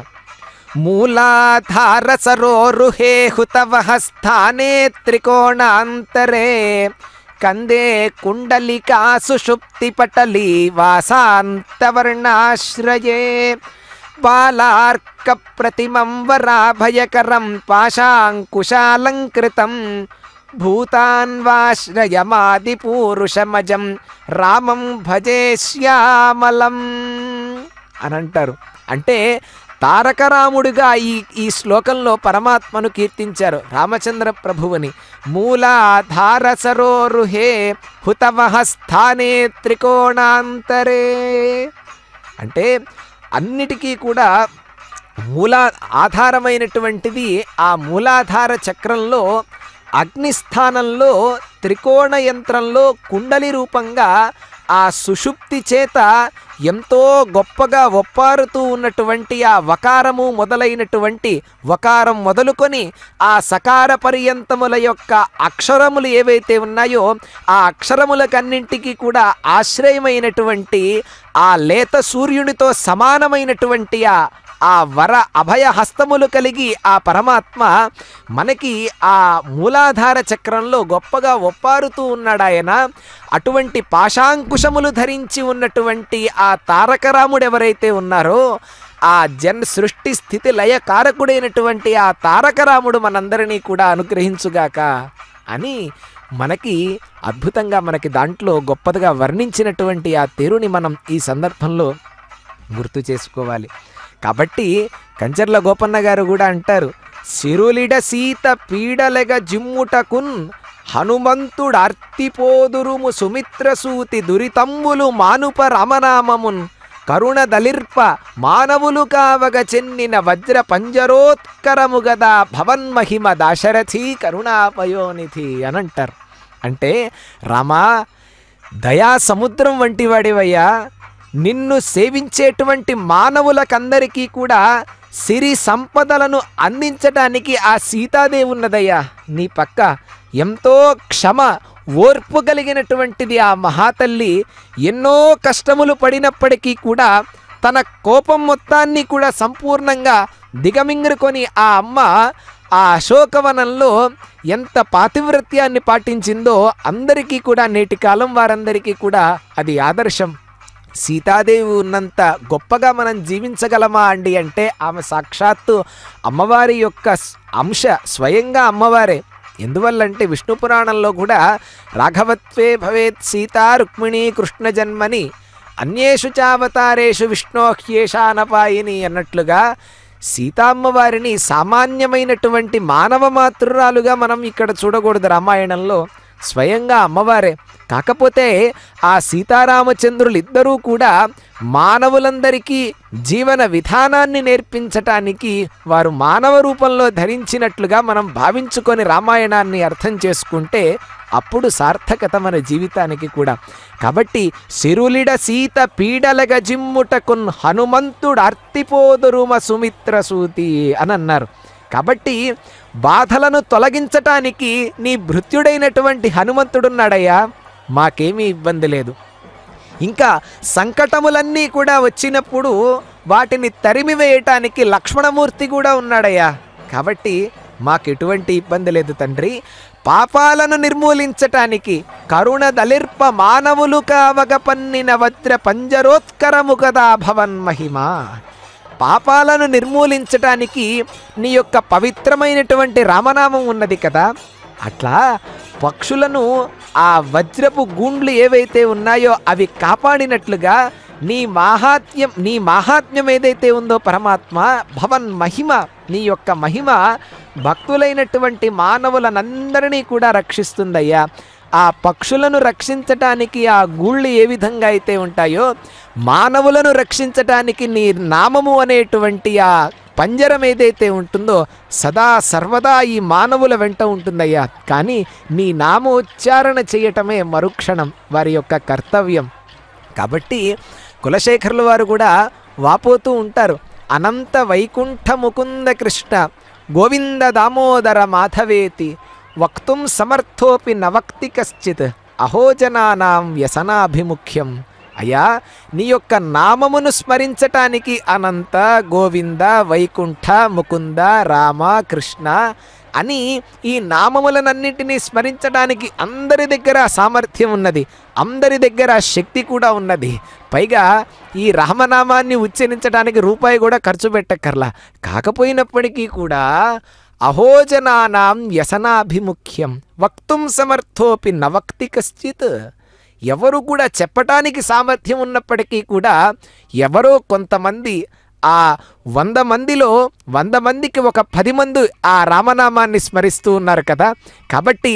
మూలాధార సరోరుహే హుతవః స్థానే త్రికోణాంతరే కందే కుండలికా సుషుప్తి పటలీ వాసాంతవర్ణాశ్రయే బాలార్క ప్రతిమం వరాభయకరం పాశాంకుశాలంకృతం భూతాన్వాశ్రయమాదిపూరుషమజం రామం భజే శ్యామలం అని అంటారు. అంటే తారకరాముడిగా ఈ శ్లోకంలో పరమాత్మను కీర్తించారు రామచంద్ర ప్రభువుని. మూలాధార సరోరుహే హుతవః స్థానే త్రికోణాంతరే అంటే అన్నిటికీ కూడా ఆధారమైనటువంటిది ఆ మూలాధార చక్రంలో అగ్నిస్థానంలో త్రికోణ యంత్రంలో కుండలి రూపంగా ఆ సుషుప్తి చేత ఎంతో గొప్పగా ఒప్పారుతూ ఉన్నటువంటి ఆ వకారము మొదలైనటువంటి వకారం మొదలుకొని ఆ సకార పర్యంతముల యొక్క అక్షరములు ఏవైతే ఉన్నాయో ఆ అక్షరములకన్నింటికి కూడా ఆశ్రయమైనటువంటి ఆ లేత సూర్యునితో సమానమైనటువంటి ఆ వర అభయ హస్తములు కలిగి ఆ పరమాత్మ మనకి ఆ మూలాధార చక్రంలో గొప్పగా ఒప్పారుతూ ఉన్నాడు ఆయన. అటువంటి పాశాంకుశములు ధరించి ఉన్నటువంటి ఆ తారకరాముడు ఎవరైతే ఉన్నారో ఆ సృష్టి స్థితి లయ కారకుడైనటువంటి ఆ తారకరాముడు మనందరినీ కూడా అనుగ్రహించుగాక అని మనకి అద్భుతంగా మనకి దాంట్లో గొప్పదిగా వర్ణించినటువంటి ఆ తేరుని మనం ఈ సందర్భంలో గుర్తు చేసుకోవాలి. కాబట్టి కంచర్ల గోపన్న గారు కూడా అంటారు, సిరులిడ సీత పీడలెగ జిమ్ముటకున్ హనుమంతుడార్తిపోదురుము సుమిత్రసూతి దురితంబులు మానుప రామనామమున్ కరుణదలిర్ప మానవులు కావగ చెన్నిన వజ్ర పంజరోత్కరము గదా భవన్మహిమ దాశరథి కరుణాపయోనిధి అనంటారు. అంటే రామా, దయా సముద్రం వంటి వాడివయ్యా, నిన్ను సేవించేటువంటి మానవులకందరికీ కూడా సిరి సంపదలను అందించటానికి ఆ సీతాదేవి ఉన్నదయ్యా నీ పక్క. ఎంతో క్షమ ఓర్పు కలిగినటువంటిది ఆ మహాతల్లి. ఎన్నో కష్టములు పడినప్పటికీ కూడా తన కోపం మొత్తాన్ని కూడా సంపూర్ణంగా దిగమింగుకొని ఆ అమ్మ ఆ అశోకవనంలో ఎంత పాతివ్రత్యాన్ని పాటించిందో అందరికీ కూడా, నేటి కాలం వారందరికీ కూడా అది ఆదర్శం. సీతాదేవి ఉన్నంత గొప్పగా మనం జీవించగలమా అండి అంటే ఆమె సాక్షాత్తు అమ్మవారి యొక్క అంశ, స్వయంగా అమ్మవారే. ఎందువల్లంటే విష్ణు పురాణంలో కూడా రాఘవత్వే భవేత్ సీతా రుక్మిణీ కృష్ణ జన్మని అన్యేషు చావతారేషు విష్ణోహ్యేషానపాయిని అన్నట్లుగా సీతామ్మవారిని సామాన్యమైనటువంటి మానవ మాతృరాలుగా మనం ఇక్కడ చూడకూడదు. రామాయణంలో స్వయంగా అమ్మవారే. కాకపోతే ఆ సీతారామచంద్రులు ఇద్దరూ కూడా మానవులందరికీ జీవన విధానాన్ని నేర్పించటానికి వారు మానవ రూపంలో ధరించినట్లుగా మనం భావించుకొని రామాయణాన్ని అర్థం చేసుకుంటే అప్పుడు సార్థకత మన జీవితానికి కూడా. కాబట్టి సిరులిడ సీత పీడలగ జిమ్ముటకున్ హనుమంతుడు అర్తిపోదురుమ సుమిత్ర సూతి అని అన్నారు. కాబట్టి బాధలను తొలగించటానికి నీ భృత్యుడైనటువంటి హనుమంతుడున్నాడయ్యా, మాకేమీ ఇబ్బంది లేదు. ఇంకా సంకటములన్నీ కూడా వచ్చినప్పుడు వాటిని తరిమి వేయటానికి లక్ష్మణమూర్తి కూడా ఉన్నాడయ్యా. కాబట్టి మాకెటువంటి ఇబ్బంది లేదు తండ్రి. పాపాలను నిర్మూలించటానికి కరుణదలిర్ప మానవులు కావగ పన్నిన వజ్ర పంజరోత్కరము కదా భవన్మహిమ. పాపాలను నిర్మూలించటానికి నీ యొక్క పవిత్రమైనటువంటి రామనామం ఉన్నది కదా, అట్లా పక్షులను ఆ వజ్రపు గూండ్లు ఏవైతే ఉన్నాయో అవి కాపాడినట్లుగా నీ మాహాత్మ్యం ఏదైతే ఉందో పరమాత్మ, భవన్ మహిమ, నీ యొక్క మహిమ భక్తులైనటువంటి మానవులనందరినీ కూడా రక్షిస్తుందయ్యా. ఆ పక్షులను రక్షించటానికి ఆ గూళ్ళు ఏ విధంగా అయితే ఉంటాయో మానవులను రక్షించటానికి నీ నామము అనేటువంటి ఆ పంజరం ఏదైతే ఉంటుందో సదా సర్వదా ఈ మానవుల వెంట ఉంటుందయ్యా. కానీ నీ నామోచ్చారణ చేయటమే మరుక్షణం వారి యొక్క కర్తవ్యం. కాబట్టి కులశేఖరుల వారు కూడా వాపోతూ ఉంటారు, అనంత వైకుంఠ ముకుంద కృష్ణ గోవింద దామోదర మాధవేతి వక్తుం సమర్థోపి నవక్తి కశ్చిత్ అహోజనానాం వ్యసనాభిముఖ్యం. అయ్యా, నీ యొక్క నామమును స్మరించటానికి అనంత, గోవింద, వైకుంఠ, ముకుంద, రామ, కృష్ణ అని ఈ నామములనన్నింటినీ స్మరించడానికి అందరి దగ్గర సామర్థ్యం ఉన్నది, అందరి దగ్గర శక్తి కూడా ఉన్నది. పైగా ఈ రామనామాన్ని ఉచ్చరించడానికి రూపాయి కూడా ఖర్చు పెట్టక్కర్లా. కాకపోయినప్పటికీ కూడా అహోజనానాం వ్యసనాభిముఖ్యం వక్తుం సమర్థోపి నవక్తి కశ్చిత్. ఎవరు కూడా చెప్పటానికి సామర్థ్యం ఉన్నప్పటికీ కూడా ఎవరో కొంతమంది ఆ 100 మందిలో 100 మందికి ఒక 10 మంది ఆ రామనామాన్ని స్మరిస్తూ ఉన్నారు కదా. కాబట్టి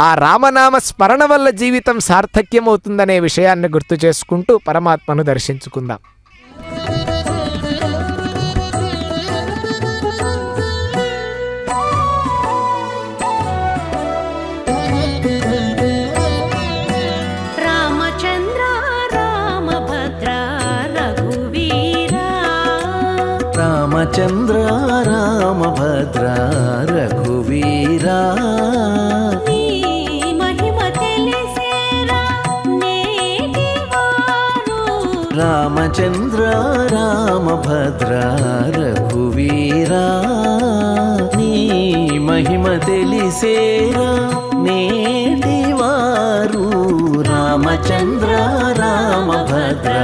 ఆ రామనామ స్మరణ వల్ల జీవితం సార్థక్యమవుతుందనే విషయాన్ని గుర్తు చేసుకుంటూ పరమాత్మను దర్శించుకుందాం. రామచంద్ర రామభద్ర రఘువీరా నీ మహిమ తెలిసేరా నేటివారు. రామచంద్ర రామభద్ర రఘువీరా నీ మహిమ తెలిసేరా నేటివారు. రామచంద్ర రామభద్ర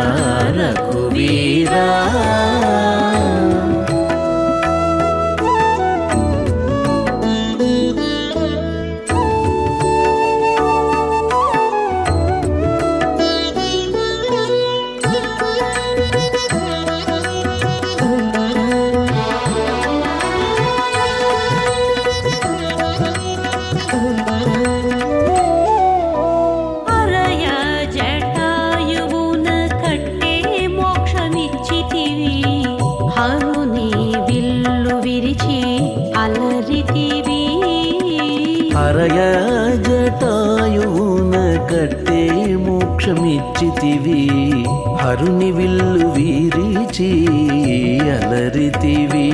రఘువీరా అరయ జటాయువున కట్టే మోక్షమి మోక్షమిచ్చితివి హరుని విల్లు వీరిచి అలరితివి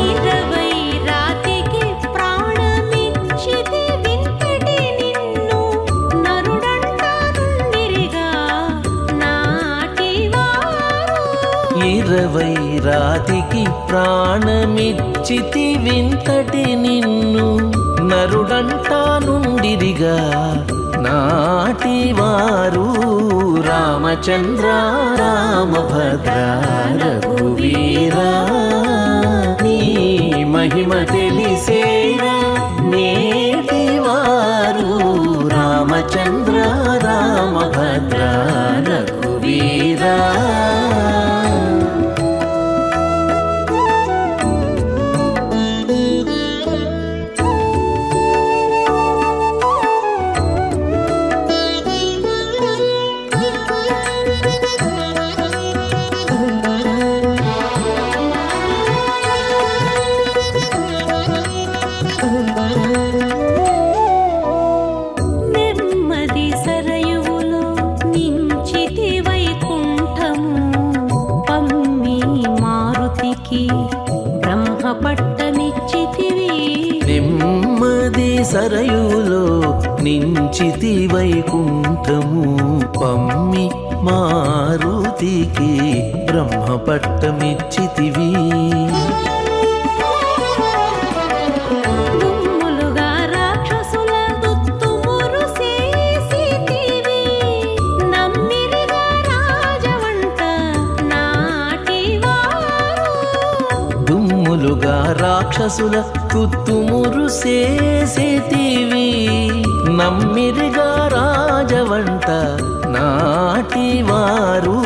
20 రాతికి ప్రాణమిచ్చితి వింతటి నిన్ను నరుడంటానుండిరిగా నాటివారు 20 రాతికి ప్రాణమిచ్చితి వింతటి నిన్ను నరుడంటానుండిరిగా నాటివారు రామచంద్ర రామభద్ర రఘువీరా నీ మహిమ తెలిసేరా నేటివారు రామచంద్ర రామభద్ర రఘువీరా నెమ్మది సరయువులో నించితి వైకుంఠము పమ్మి మారుతికి బ్రహ్మ పట్టమిచ్చితివి నెమ్మది సరయులో నించితి వైకుంఠము పమ్మి మారుతికి బ్రహ్మ పట్టమిచ్చితివి దుమ్ములుగా రాక్షసుల దుత్తుమురు చేసితివి నమ్మిరిగా రాజవంట నాటివారు దుమ్ములుగా రాక్షసుల తుత్తుమురు చేసేతివి నమ్మిరిగా రాజవంట నాటివారు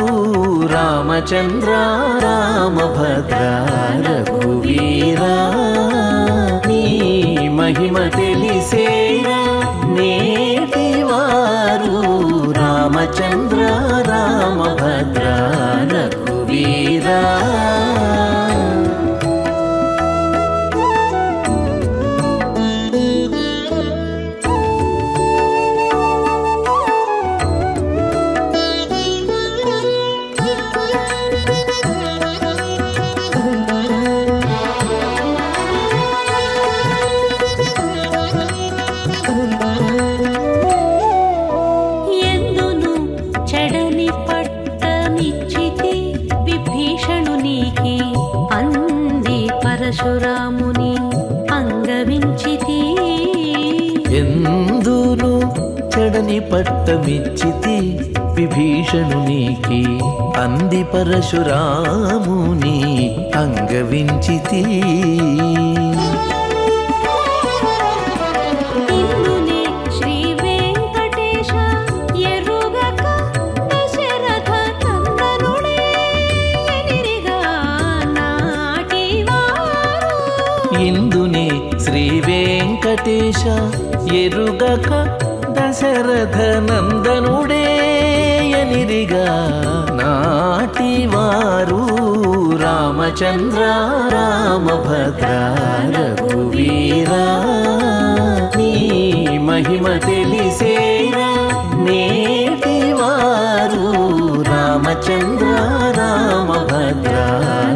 రామచంద్ర రామభద్ర రఘువీరా నీ మహిమ తెలిసేరా నేటివారు రామచంద్ర రామభద్ర రఘువీరా ఎందును చెడని పట్టమిచ్చితి విభీషణునికి అంది పరశురాముని అంగవించితి ఎందును చెడని పట్టమిచ్చితి విభీషణునికి అంది పరశురాముని అంగవించితి ఇందునే శ్రీ వెంకటేశ ఎరుగక దశరథ నందనుడే ఎనిరిగా నాటివారు ఇందునే శ్రీ వెంకటేశ ఎరుగక దశరథ నందనుడే ఎనిరిగా నాటివారు రామచంద్ర రామభద్ర రఘువీరా నీ మహిమ తెలిసేరా నేటివారు రామచంద్ర రామభద్ర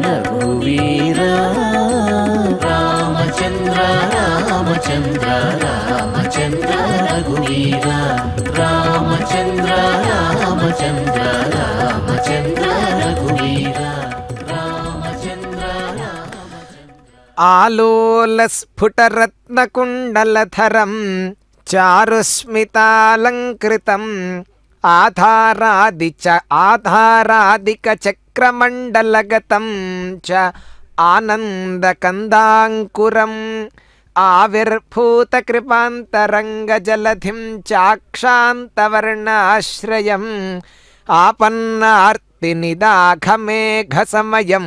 రఘువీరా రామచంద్ర రామచంద్ర రామచంద్ర రఘువీరా రామచంద్ర రామచంద్ర రామచంద్ర రఘువీరా రామచంద్ర ఆలోల స్ఫుటరత్నకుండలధరం చారుస్మితాలంకృతం ఆధారాదిక చక్రమండలగతం చ ఆనందకందాంకురం ఆవిర్భూత కృపాంతరంగజలధిం చాక్షాంతవర్ణాశ్రయం ఆపన్నార్తినిదాఘమేఘసమయం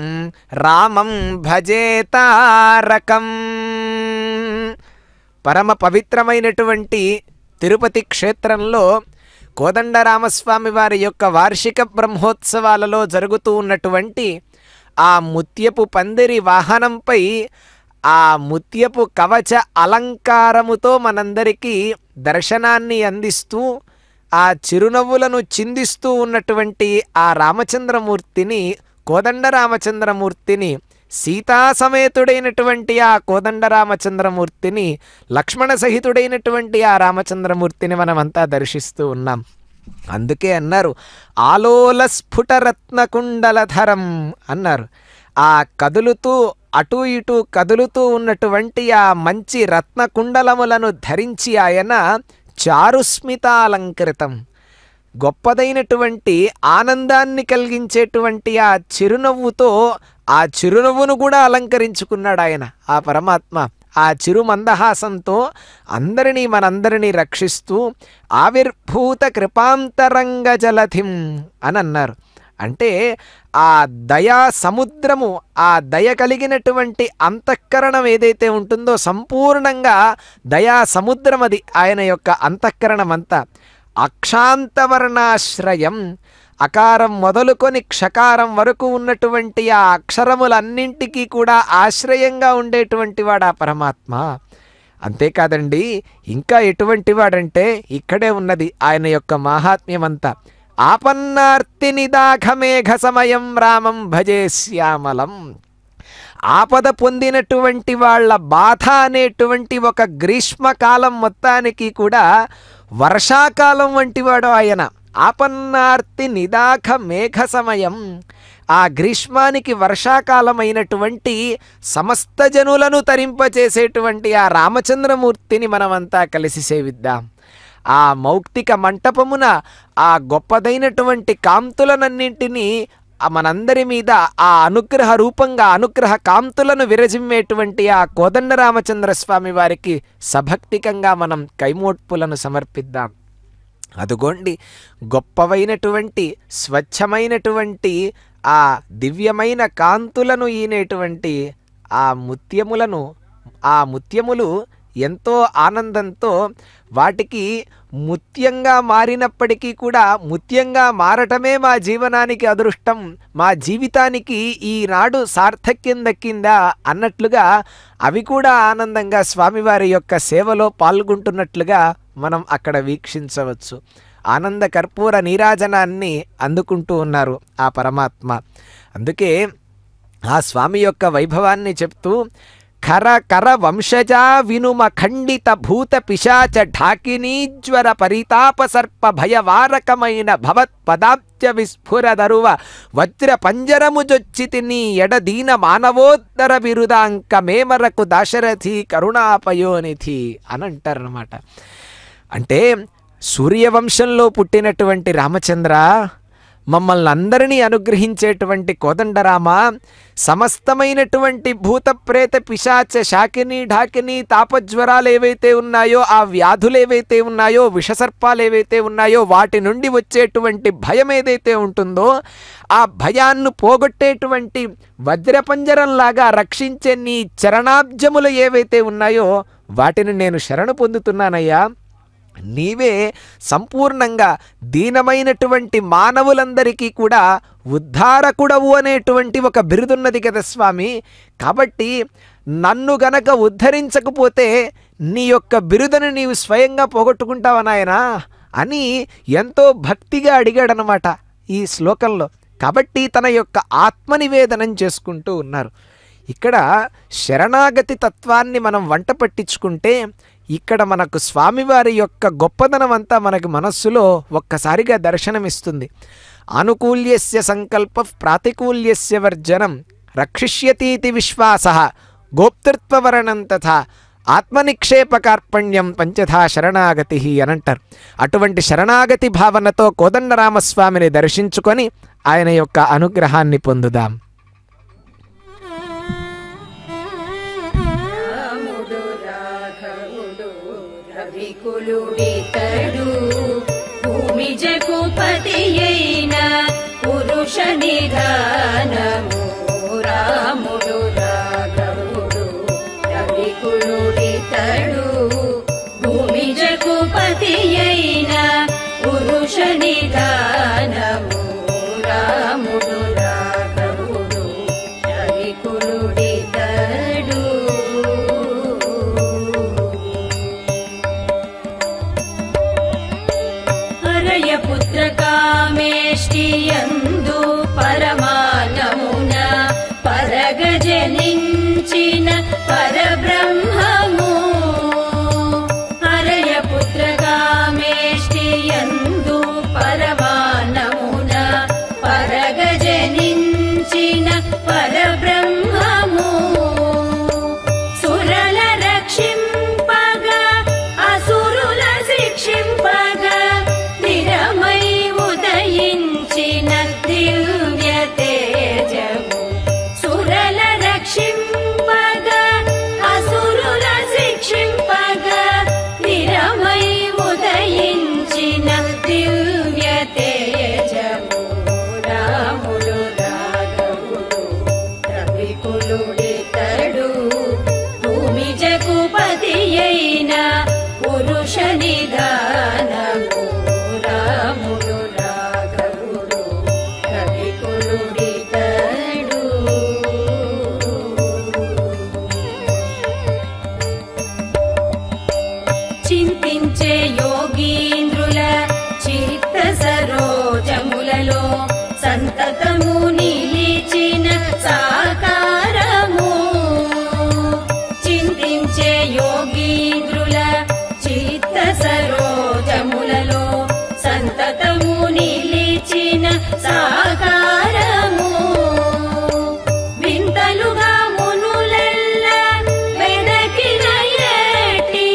రామం భజే తారకం. పరమ పవిత్రమైనటువంటి తిరుపతి క్షేత్రంలో కోదండరామస్వామి వారి యొక్క వార్షిక బ్రహ్మోత్సవాలలో జరుగుతూ ఉన్నటువంటి ఆ ముత్యపు పందిరి వాహనంపై ఆ ముత్యపు కవచ అలంకారముతో మనందరికీ దర్శనాన్ని అందిస్తూ ఆ చిరునవ్వులను చిందిస్తూ ఉన్నటువంటి ఆ రామచంద్రమూర్తిని, కోదండ రామచంద్రమూర్తిని, సీతా సమేతుడైనటువంటి ఆ కోదండ రామచంద్రమూర్తిని, లక్ష్మణ సహితుడైనటువంటి ఆ రామచంద్రమూర్తిని మనమంతా దర్శిస్తూ ఉన్నాం. అందుకే అన్నారు ఆలోల స్ఫుటరత్నకుండలధరం అన్నారు. ఆ కదులుతూ అటు ఇటు కదులుతూ ఉన్నటువంటి ఆ మంచి రత్నకుండలములను ధరించి ఆయన చారుస్మితాలంకృతం, గొప్పదైనటువంటి ఆనందాన్ని కలిగించేటువంటి ఆ చిరునవ్వుతో ఆ చిరునవ్వును కూడా అలంకరించుకున్నాడు ఆయన ఆ పరమాత్మ. ఆ చిరు మందహాసంతో మనందరినీ రక్షిస్తూ ఆవిర్భూత కృపాంతరంగ జలధిం అని అన్నారు. అంటే ఆ దయా సముద్రము, ఆ దయ కలిగినటువంటి అంతఃకరణం ఏదైతే ఉంటుందో సంపూర్ణంగా దయా సముద్రం అది ఆయన యొక్క అంతఃకరణం అంతా. అక్షాంతవర్ణాశ్రయం, అకారం మొదలుకొని క్షకారం వరకు ఉన్నటువంటి ఆ అక్షరములన్నింటికీ కూడా ఆశ్రయంగా ఉండేటువంటి వాడు ఆ పరమాత్మ. అంతేకాదండి, ఇంకా ఎటువంటి వాడంటే ఇక్కడే ఉన్నది ఆయన యొక్క మాహాత్మ్యమంతా. ఆపన్నార్తి నిదాఘమేఘ సమయం రామం భజే శ్యామలం. ఆపద పొందినటువంటి వాళ్ళ బాధ అనేటువంటి ఒక గ్రీష్మకాలం మొత్తానికి కూడా వర్షాకాలం వంటివాడు ఆయన. ఆపన్నార్తి నిదాఘ మేఘ సమయం, ఆ గ్రీష్మానికి వర్షాకాలమైనటువంటి సమస్త జనులను తరింపచేసేటువంటి ఆ రామచంద్రమూర్తిని మనమంతా కలిసి సేవిద్దాం. ఆ మౌక్తిక మంటపమున ఆ గొప్పదైనటువంటి కాంతులనన్నింటినీ మనందరి మీద ఆ అనుగ్రహ రూపంగా అనుగ్రహ కాంతులను విరజిమ్మేటువంటి ఆ కోదండ రామచంద్ర స్వామి వారికి సభక్తికంగా మనం కైమోట్పులను సమర్పిద్దాం. అదుగోండి గొప్పవైనటువంటి స్వచ్ఛమైనటువంటి ఆ దివ్యమైన కాంతులను ఈనేటువంటి ఆ ముత్యములు ఎంతో ఆనందంతో వాటికి ముత్యంగా మారినప్పటికీ కూడా ముత్యంగా మారటమే మా జీవనానికి అదృష్టం, మా జీవితానికి ఈనాడు సార్థక్యం దక్కిందా అన్నట్లుగా అవి కూడా ఆనందంగా స్వామివారి యొక్క సేవలో పాల్గొంటున్నట్లుగా మనం అక్కడ వీక్షించవచ్చు. ఆనంద కర్పూర నీరాజనాన్ని అందుకుంటూ ఉన్నారు ఆ పరమాత్మ. అందుకే ఆ స్వామి యొక్క వైభవాన్ని చెప్తూ ఖర కర వంశజా వినుమ ఖండిత భూత పిశాచ ఢాకినీజ్వర పరితాప సర్ప భయవారకమైన భవత్ పదాబ్జ విస్ఫురదరువ వజ్ర పంజరము జొచ్చితిని ఎడదీన మానవోత్తర బిరుదాంక మేమరకు దాశరథి కరుణాపయోనిధి అని అంటారన్నమాట. అంటే సూర్యవంశంలో పుట్టినటువంటి రామచంద్ర, మమ్మల్ని అందరినీ అనుగ్రహించేటువంటి కోదండరామ, సమస్తమైనటువంటి భూత ప్రేత పిశాచ శాకిని ఢాకిని తాపజ్వరాలు ఏవైతే ఉన్నాయో, ఆ వ్యాధులు ఏవైతే ఉన్నాయో, విషసర్పాలు ఏవైతే ఉన్నాయో, వాటి నుండి వచ్చేటువంటి భయం ఏదైతే ఉంటుందో ఆ భయాన్ని పోగొట్టేటువంటి వజ్రపంజరంలాగా రక్షించే నీ చరణాబ్జములు ఏవైతే ఉన్నాయో వాటిని నేను శరణు పొందుతున్నానయ్యా. నీవే సంపూర్ణంగా దీనమైనటువంటి మానవులందరికీ కూడా ఉద్ధారకుడవు అనేటువంటి ఒక బిరుదున్నది కదా స్వామి. కాబట్టి నన్ను గనక ఉద్ధరించకపోతే నీ యొక్క బిరుదును నీవు స్వయంగా పోగొట్టుకుంటావా నాయనా అని ఎంతో భక్తిగా అడిగాడనమాట ఈ శ్లోకంలో. కాబట్టి తన యొక్క ఆత్మనివేదనం చేసుకుంటూ ఉన్నారు. ఇక్కడ శరణాగతి తత్వాన్ని మనం వంట పట్టించుకుంటే ఇక్కడ మనకు స్వామివారి యొక్క గొప్పదనం అంతా మనకి మనస్సులో ఒక్కసారిగా దర్శనమిస్తుంది. ఆనుకూల్యస్య సంకల్ప ప్రాతికూల్యస్య వర్జనం రక్షిష్యతీతి విశ్వాసః గోప్తృత్వవర్ణం తథా ఆత్మనిక్షేపకార్పణ్యం పంచథా శరణాగతి అని అంటారు. అటువంటి శరణాగతి భావనతో కోదండరామస్వామిని దర్శించుకొని ఆయన యొక్క అనుగ్రహాన్ని పొందుదాం. కులుడితడు భూమి జగుపతియైన పురుష నిధానము రాముడు రాఘవుడు రవికులుడితడు భూమి జగుపతియైన పురుష నిధానము రాముడు రాఘవుడు రవికులుడితడు హరయపుత్ర కామేష్టియందు పరమానమున పరగజనించిన పరబ్రహ్మము హరయపుత్ర కామేష్టియందు పరమానమున పరగజనించిన పరబ్రహ్మము సురల రక్షింపగా అసురుల శిక్షింపగా నిరమై ఉదయించిన దివ్య తేజము సురల రక్షింపగా అసురుల శిక్షింపగా నిరమై ఉదయించిన దివ్య తేజము రాముడు రాఘవుడు రవికులుడితడు భూమి జగుపతి అయిన పురుష నిదానము రాముడు రాఘవుడు రవికులుడితడు చింతించే యోగీంద్రుల చిత్త సరోజములలో సంతతము నిలిచిన సాకారము చింతించే యోగీంద్రుల చిత్త సరోజములలో సంతతము నిలిచిన సాకారము వింతలుగా మునులెల్ల వెదకిన ఏటి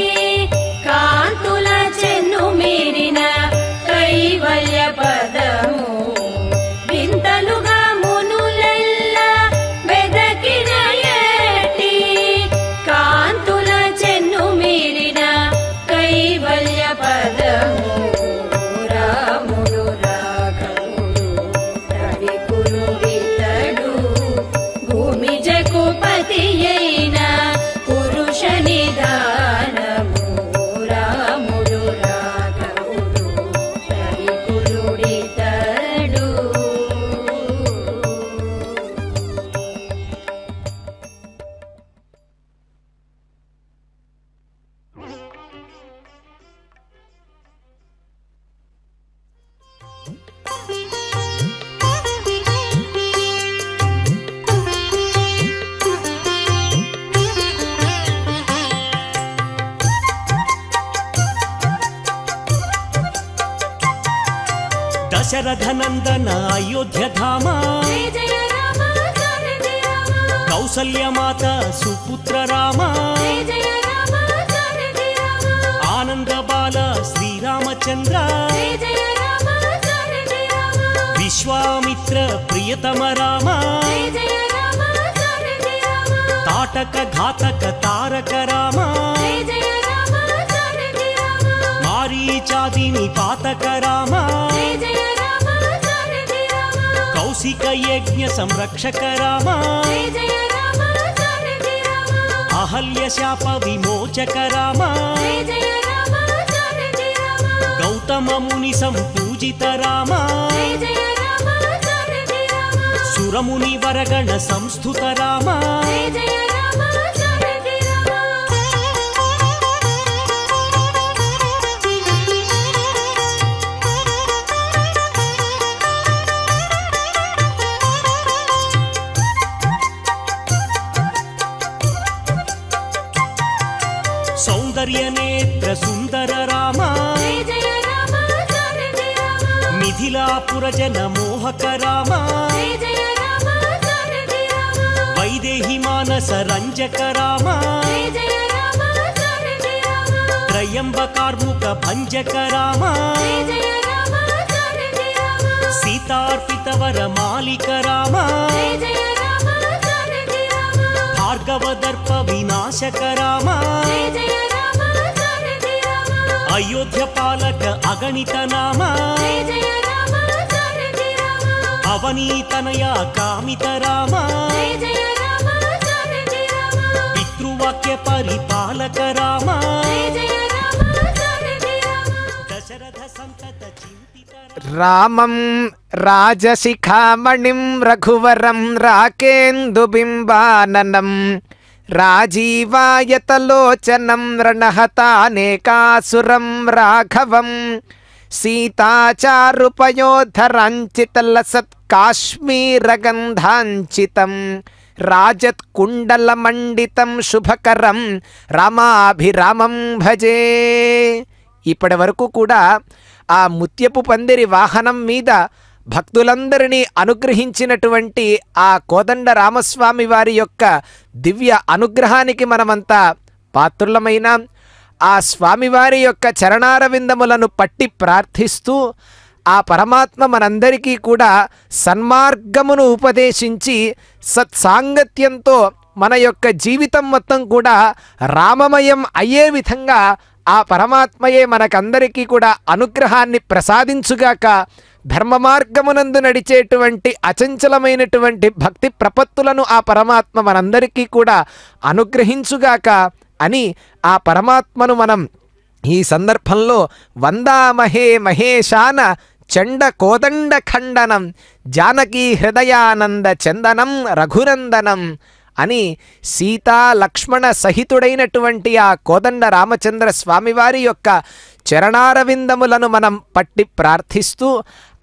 కాంతుల చెన్ను మీరిన కైవల్య పదము వింతలుగా మునులెల్ల వెదకిన ఏటి కాంతుల చెన్ను మీరిన కైవల్య పదము రాముడు రాఘవుడు రవికులుడితడు భూమి జగుపతి అయిన పురుష నిదానము రాముడు రాఘవుడు రవికులుడితడు దశరథ నందన అయోధ్య ధామ జయ జయ రామ జానకి రామ కౌసల్యమాత సుపుత్ర రామ జయ జయ రామ జానకి రామ ఆనంద బాల శ్రీరామచంద్ర జయ జయ రామ జానకి రామ విశ్వామిత్ర ప్రియతమ రామ జయ జయ రామ జానకి రామ తాటక ఘాతక తారక రామ జయ జయ రామ జానకి రామ మారీచాదిని పాతక రామ జయ జయ రామ జానకి రామ కౌశిక యజ్ఞ సంరక్షక రామ జయ జయ రామ జానకి రామ అహల్య శాప విమోచక రామ జయ జయ రామ జానకి రామ గౌతమ ముని సంపూజిత రామ జయ జయ రామ జానకి రామ సురముని వరగణ సంస్థుత రామ జయ జయ రామ జానకి రామ సౌందర్య నేత్ర సుందర రామ జయ జయ రామ జానకి రామ మిథిలాపుర జన మోహక రామ జయ జయ రామ జానకి రామ వైదేహి మానస రంజక రామ జయ జయ రామ జానకి రామ త్రయంబకార్ముక భంజక రామ జయ జయ రామ జానకి రామ సీతార్పిత వర మాలిక రామ జయ జయ రామ జానకి రామ భార్గవ దర్ప వినాశక రామ జయ జయ రామ జానకి రామ అయోధ్య పాలక అగణిత నామ జయ జయ రామ జానకి రామ అవనీతనయ కామిత రామ జయ జయ రామ జానకి రామ పితృవాక్య పరిపాలక రామ జయ జయ రామ జానకి రామ దశరథ సంతత చింతిత రామం రాజశిఖామణిం రఘువరం రాకేందుబింబాననం రాజీవాయతలోచనం రణహతానేకాసురం రాఘవం సీతాచారుపయోధరాంచితలసత్ కాశ్మీరగంధాంచితం రాజత్కుండలమండితం శుభకరం రామాభిరామం భజే. ఇప్పటి వరకు కూడా ఆ ముత్యపు పందిరి వాహనం మీద భక్తులందరినీ అనుగ్రహించినటువంటి ఆ కోదండ రామస్వామి వారి యొక్క దివ్య అనుగ్రహానికి మనమంతా పాత్రులమైన ఆ స్వామివారి యొక్క చరణారవిందములను పట్టి ప్రార్థిస్తూ ఆ పరమాత్మ మనందరికీ కూడా సన్మార్గమును ఉపదేశించి సత్సాంగత్యంతో మన యొక్క జీవితం మొత్తం కూడా రామమయం అయ్యే విధంగా ఆ పరమాత్మయే మనకందరికీ కూడా అనుగ్రహాన్ని ప్రసాదించుగాక. ధర్మ మార్గమునందు నడిచేటువంటి అచంచలమైనటువంటి భక్తి ప్రపత్తులను ఆ పరమాత్మ మనందరికీ కూడా అనుగ్రహించుగాక అని ఆ పరమాత్మను మనం ఈ సందర్భంలో వందామహే మహేశాన చండ కోదండ ఖండనం జానకీ హృదయానంద చందనం రఘునందనం అని సీతా లక్ష్మణ సహితుడైనటువంటి ఆ కోదండ రామచంద్ర స్వామివారి యొక్క చరణారవిందములను మనం పట్టి ప్రార్థిస్తూ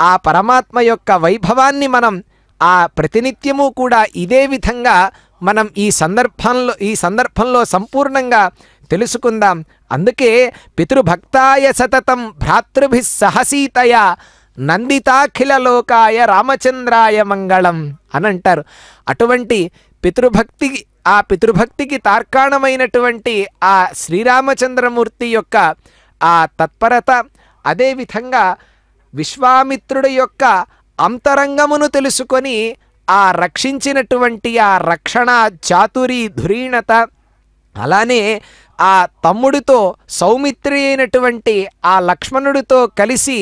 ఆ పరమాత్మ యొక్క వైభవాన్ని మనం ఆ ప్రతినిత్యము కూడా ఇదే విధంగా మనం ఈ సందర్భంలో సంపూర్ణంగా తెలుసుకుందాం. అందుకే పితృభక్తాయ సతతం భ్రాతృభి సహసీతయ నందితాఖిల లోకాయ రామచంద్రాయ మంగళం అని అంటారు. అటువంటి పితృభక్తికి తార్కాణమైనటువంటి ఆ శ్రీరామచంద్రమూర్తి యొక్క ఆ తత్పరత, అదేవిధంగా విశ్వామిత్రుడి యొక్క అంతరంగమును తెలుసుకొని ఆ రక్షించినటువంటి ఆ రక్షణ చాతురి ధురీణత, అలానే ఆ తమ్ముడితో సౌమిత్రి అయినటువంటి ఆ లక్ష్మణుడితో కలిసి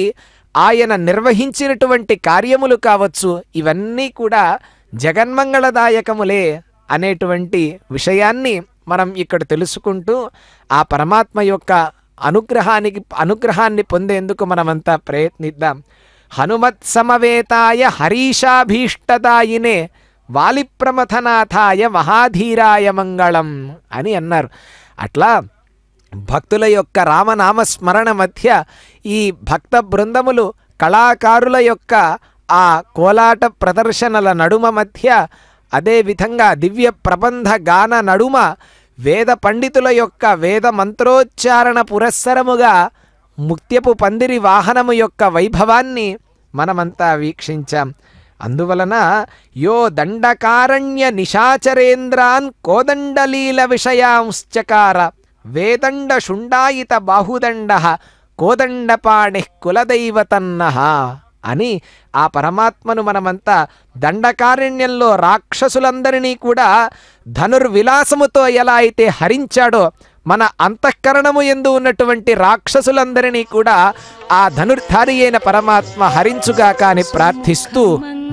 ఆయన నిర్వహించినటువంటి కార్యములు కావచ్చు, ఇవన్నీ కూడా జగన్మంగళదాయకములే అనేటువంటి విషయాన్ని మనం ఇక్కడ తెలుసుకుంటూ ఆ పరమాత్మ యొక్క అనుగ్రహాన్ని పొందేందుకు మనమంతా ప్రయత్నిద్దాం. హనుమత్ సమవేతాయ హరీషాభీష్టదాయినే వాలిప్రమథనాథాయ మహాధీరాయ మంగళం అని అన్నారు. అట్లా భక్తుల యొక్క రామనామ స్మరణ మధ్య ఈ భక్త బృందములు కళాకారుల యొక్క ఆ కోలాట ప్రదర్శనల నడుమ మధ్య, అదేవిధంగా దివ్య ప్రబంధ గాన నడుమ వేద పండితుల యొక్క వేద మంత్రోచ్చారణ పురస్సరముగా ముత్యపు పందిరి వాహనము యొక్క వైభవాన్ని మనమంతా వీక్షించాం. అందువలన యో దండకారణ్య నిశాచరేంద్రాన్ కోదండలీల విషయాంశ్చకార వేదండ శుండాయిత బాహుదండ కోదండపాణి కులదైవతన్నః అని ఆ పరమాత్మను మనమంతా దండకారణ్యంలో రాక్షసులందరినీ కూడా ధనుర్విలాసముతో ఎలా అయితే హరించాడో, మన అంతఃకరణము యందు ఉన్నటువంటి రాక్షసులందరినీ కూడా ఆ ధనుర్ధారి అయిన పరమాత్మ హరించుగాక అని ప్రార్థిస్తూ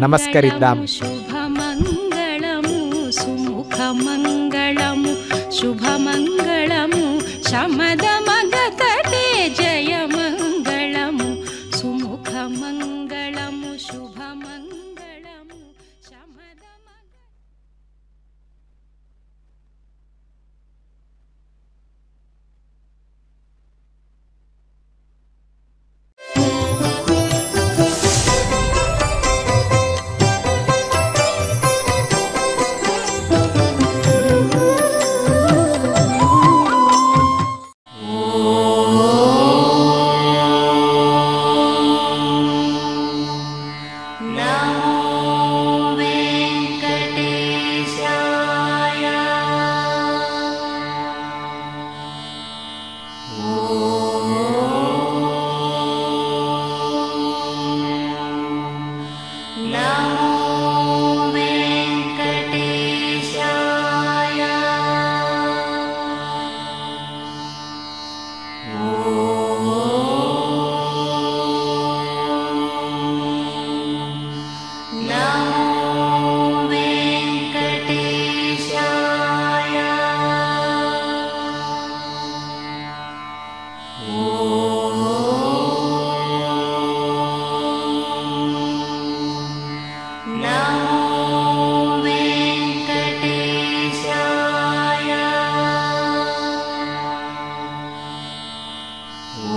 నమస్కరిద్దాం. శుభమంగళము సుముఖమంగళము శుభమంగళము శమదమగతటే జయమంగళము సుముఖమంగళము శుభమంగళము శమదమగ. ఓ